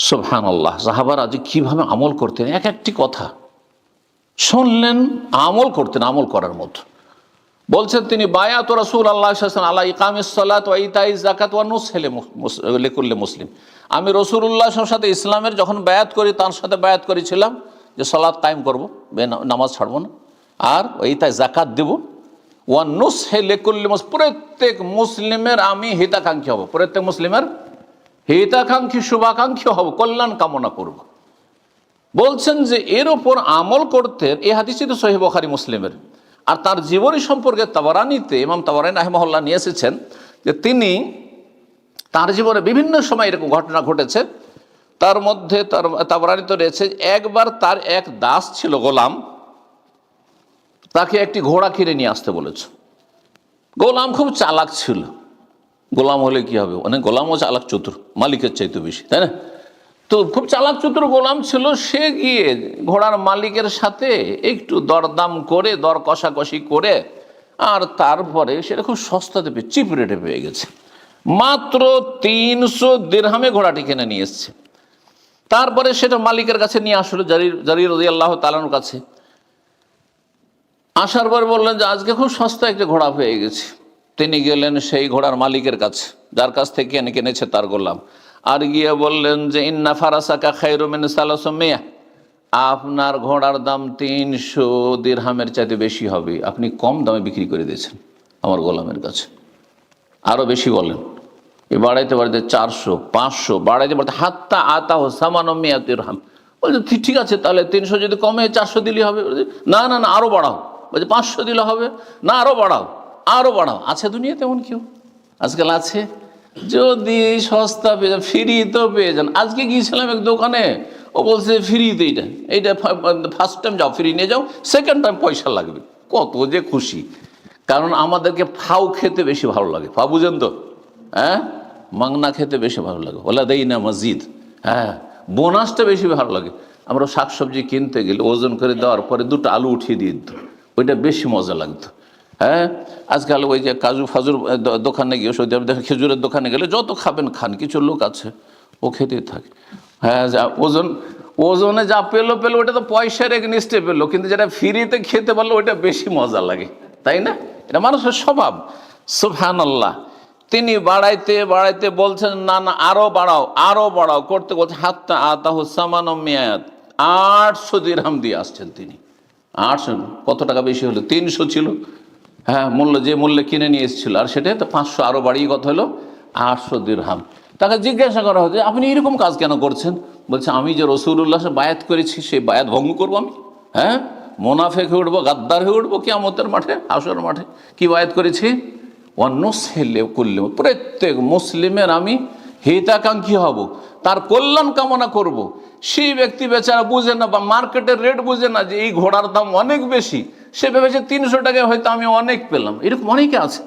সুবহানাল্লাহ, সাহাবারা যে কীভাবে আমল করতেন, এক একটি কথা শুনলেন, আমল করতেন, আমল করার মতো। বলছেন তিনি বায়াত রাসূলুল্লাহ সাল্লাল্লাহু আলাইহি ওয়াসাল্লাম আলা ইকামিস সালাত ওয়া ইতাইজ যাকাত ওয়া নুসহি লিকুল্লি মুসলিম। আমি রাসূলুল্লাহর সাথে ইসলামের যখন বায়াত করি, তার সাথে বায়াত করেছিলাম যে সালাত কায়েম করব, নামাজ ছাড়বো না, আর ইতাই যাকাত দেব, ওয়া নুসহি লিকুল্লি মুসলিম, প্রত্যেক মুসলিমের আমি হিতাকাঙ্ক্ষী হব, প্রত্যেক মুসলিমের হিতাকাঙ্ক্ষী, শুভাকাঙ্ক্ষী হব, কল্যাণ কামনা করব। বলছেন যে এর ওপর আমল করতে, এই হাদিসটি তো সহিহ বুখারী মুসলিমের, আর তার জীবনী সম্পর্কে তাবারানীতে ইমাম তাবারানী রাহিমাহুল্লাহ নিয়ে এসেছেন যে তিনি তার জীবনে বিভিন্ন সময় এরকম ঘটনা ঘটেছে। তার মধ্যে তাবারানীতে রয়েছে, একবার তার এক দাস ছিল, গোলাম, তাকে একটি ঘোড়া কিনে নিয়ে আসতে বলেছে। গোলাম খুব চালাক ছিল, গোলাম হলে কি হবে, অনেক গোলামও চালাক, চতুর, মালিকের চাইতে বেশি, তাই না? তো খুব চালাক চতুর গোলাম ছিল, সে গিয়ে ঘোড়ার মালিকের সাথে একটু দরদাম করে, দর কষাকষি করে, আর তারপরে সেটা খুব সস্তাতে পেয়ে, চিপ রেটে পেয়ে গেছে। মাত্র 300 দিরহামে ঘোড়াটি কিনে নিয়ে এসছে। তারপরে সেটা মালিকের কাছে নিয়ে আসলো, জারির রাদিয়াল্লাহু তাআলার কাছে। আসার পর বললেন যে আজকে খুব সস্তা একটা ঘোড়া পেয়ে গেছে। তিনি গেলেন সেই ঘোড়ার মালিকের কাছে, যার কাছ থেকে কিনেছে তার গোলাম, আর গিয়ে বললেন যে ইন্না ফারাসাকা খায়রু মিন সালাসমিয়া, আপনার ঘোড়ার দাম 300 দিরহামের চাইতে বেশি হবে, আপনি কম দামে বিক্রি করে দিয়েছেন আমার গোলামের কাছে। আরও বেশি বলেন, এ বাড়াইতে বাড়াইতে 400, 500, বাড়াইতে বাড়াইতে হাত্তা আতাহ সামানমিয়া দিরহাম। বলছে ঠিক আছে, তাহলে 300 যদি কমে 400 দিলেই হবে। না না না, আরও বাড়াও। বলছে 500 দিলে হবে না, আরও বাড়াও, আরও বাড়াও। আছে দুনিয়াতে এমন কেউ আজকাল? আছে। যদি সস্তা পেয়ে যান, ফ্রি তো পেয়ে যান। আজকে গিয়েছিলাম এক দোকানে, ও বলছে ফ্রিতে, এইটা ফার্স্ট টাইম যাও ফ্রি নিয়ে যাও, সেকেন্ড টাইম পয়সা লাগবে। কত যে খুশি, কারণ আমাদেরকে ফাউ খেতে বেশি ভালো লাগে। ফাউ বুঝেন তো? হ্যাঁ, মাংনা খেতে বেশি ভালো লাগে, ওলা দেই না মসজিদ। হ্যাঁ, বোনাসটা বেশি ভালো লাগে। আমরা শাকসবজি কিনতে গেলে ওজন করে দেওয়ার পরে 2টা আলু উঠিয়ে দিয়ে দিত, ওইটা বেশি মজা লাগতো। হ্যাঁ, আজকাল ওই যে কাজু ফাজুর দোকানে গিয়ে, সৌদি আরব দেখেন খেজুরের দোকানে গেলে যত খাবেন খান, কিছু লোক আছে ও খেতেই থাকে। হ্যাঁ, যা ওজনে যা পেলো ওটা তো পয়সার এগেনিস্টে পেলো, কিন্তু যেটা ফ্রিতে খেতে পারলো ওইটা বেশি মজা লাগে, তাই না? এটা মানুষের স্বভাব। সুবহানাল্লাহ। তিনি বাড়াইতে বাড়াইতে বলছেন না না, আরো বাড়াও, আরো বাড়াও করতে করতে হাত্তা আতাহু সামানুমিয়াত, 800 দিরহাম দিয়ে আসছেন তিনি। 800, কত টাকা বেশি হলো? 300 ছিল, হ্যাঁ, মূল্য যে মূল্যে কিনে নিয়ে এসেছিল, আর সেটা তো 500 আরো বাড়িয়ে কত হলো? 800 দিরহাম। তাকে জিজ্ঞাসা করা হচ্ছে আপনি এরকম কাজ কেন করছেন? বলছে আমি যে রাসূলুল্লাহ বায়াত করেছি, সেই বায়াত ভঙ্গ করবো আমি? হ্যাঁ, মোনাফেক হয়ে উঠবো, গাদ্দার হয়ে উঠবো কিয়ামতের মাঠে, হাশরের মাঠে? কি বায়াত করেছি? ওয়ানুসহিলে কুল্লি, প্রত্যেক মুসলিমের আমি হিতাকাঙ্ক্ষী হব, তার কল্যাণ কামনা করব। সেই ব্যক্তি বেচারা বুঝে না, বা মার্কেটের রেট বুঝে না, যে এই ঘোড়ার দাম অনেক বেশি, সে ভেবেছে 300 টাকায় হয়তো আমি অনেক পেলাম। এরকম অনেকে আছে,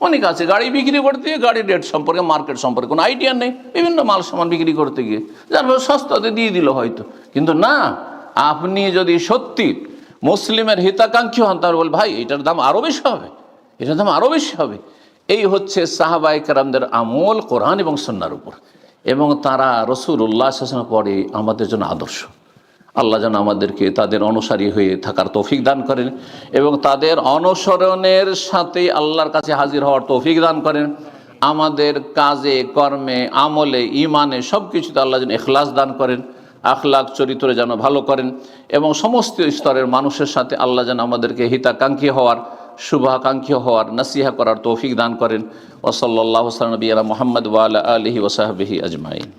অনেক আছে। গাড়ি বিক্রি করতে গিয়ে গাড়ির রেট সম্পর্কে, মার্কেট সম্পর্কে কোনো আইডিয়া নেই, বিভিন্ন মাল সামান বিক্রি করতে গিয়ে যার সস্তাতে দিয়ে দিল হয়তো। কিন্তু না, আপনি যদি সত্যি মুসলিমের হিতাকাঙ্ক্ষী হন, তাহলে বল ভাই এটার দাম আরও বেশি হবে, এটার দাম আরও বেশি হবে। এই হচ্ছে সাহাবায়ে কেরামদের আমল কোরআন এবং সুন্নাহর উপর, এবং তারা রাসূলুল্লাহ সাল্লাল্লাহু আলাইহি ওয়াসাল্লাম পরে আমাদের জন্য আদর্শ। আল্লাহ যেন আমাদেরকে তাদের অনুসারী হয়ে থাকার তৌফিক দান করেন, এবং তাদের অনুসরণের সাথে আল্লাহর কাছে হাজির হওয়ার তৌফিক দান করেন। আমাদের কাজে, কর্মে, আমলে, ইমানে সব কিছুতে আল্লাহ যেন ইখলাস দান করেন, আখলাক চরিত্র যেন ভালো করেন, এবং সমস্ত স্তরের মানুষের সাথে আল্লাহ যেন আমাদেরকে হিতাকাঙ্ক্ষী হওয়ার, শুভাকাঙ্ক্ষী হওয়ার, নসিহা করার তৌফিক দান করেন। ওয়া সাল্লাল্লাহু আলা নবিয়িনা মুহাম্মদ ওয়া আলা আলিহি ওয়া সাহবিহি আজমাইন।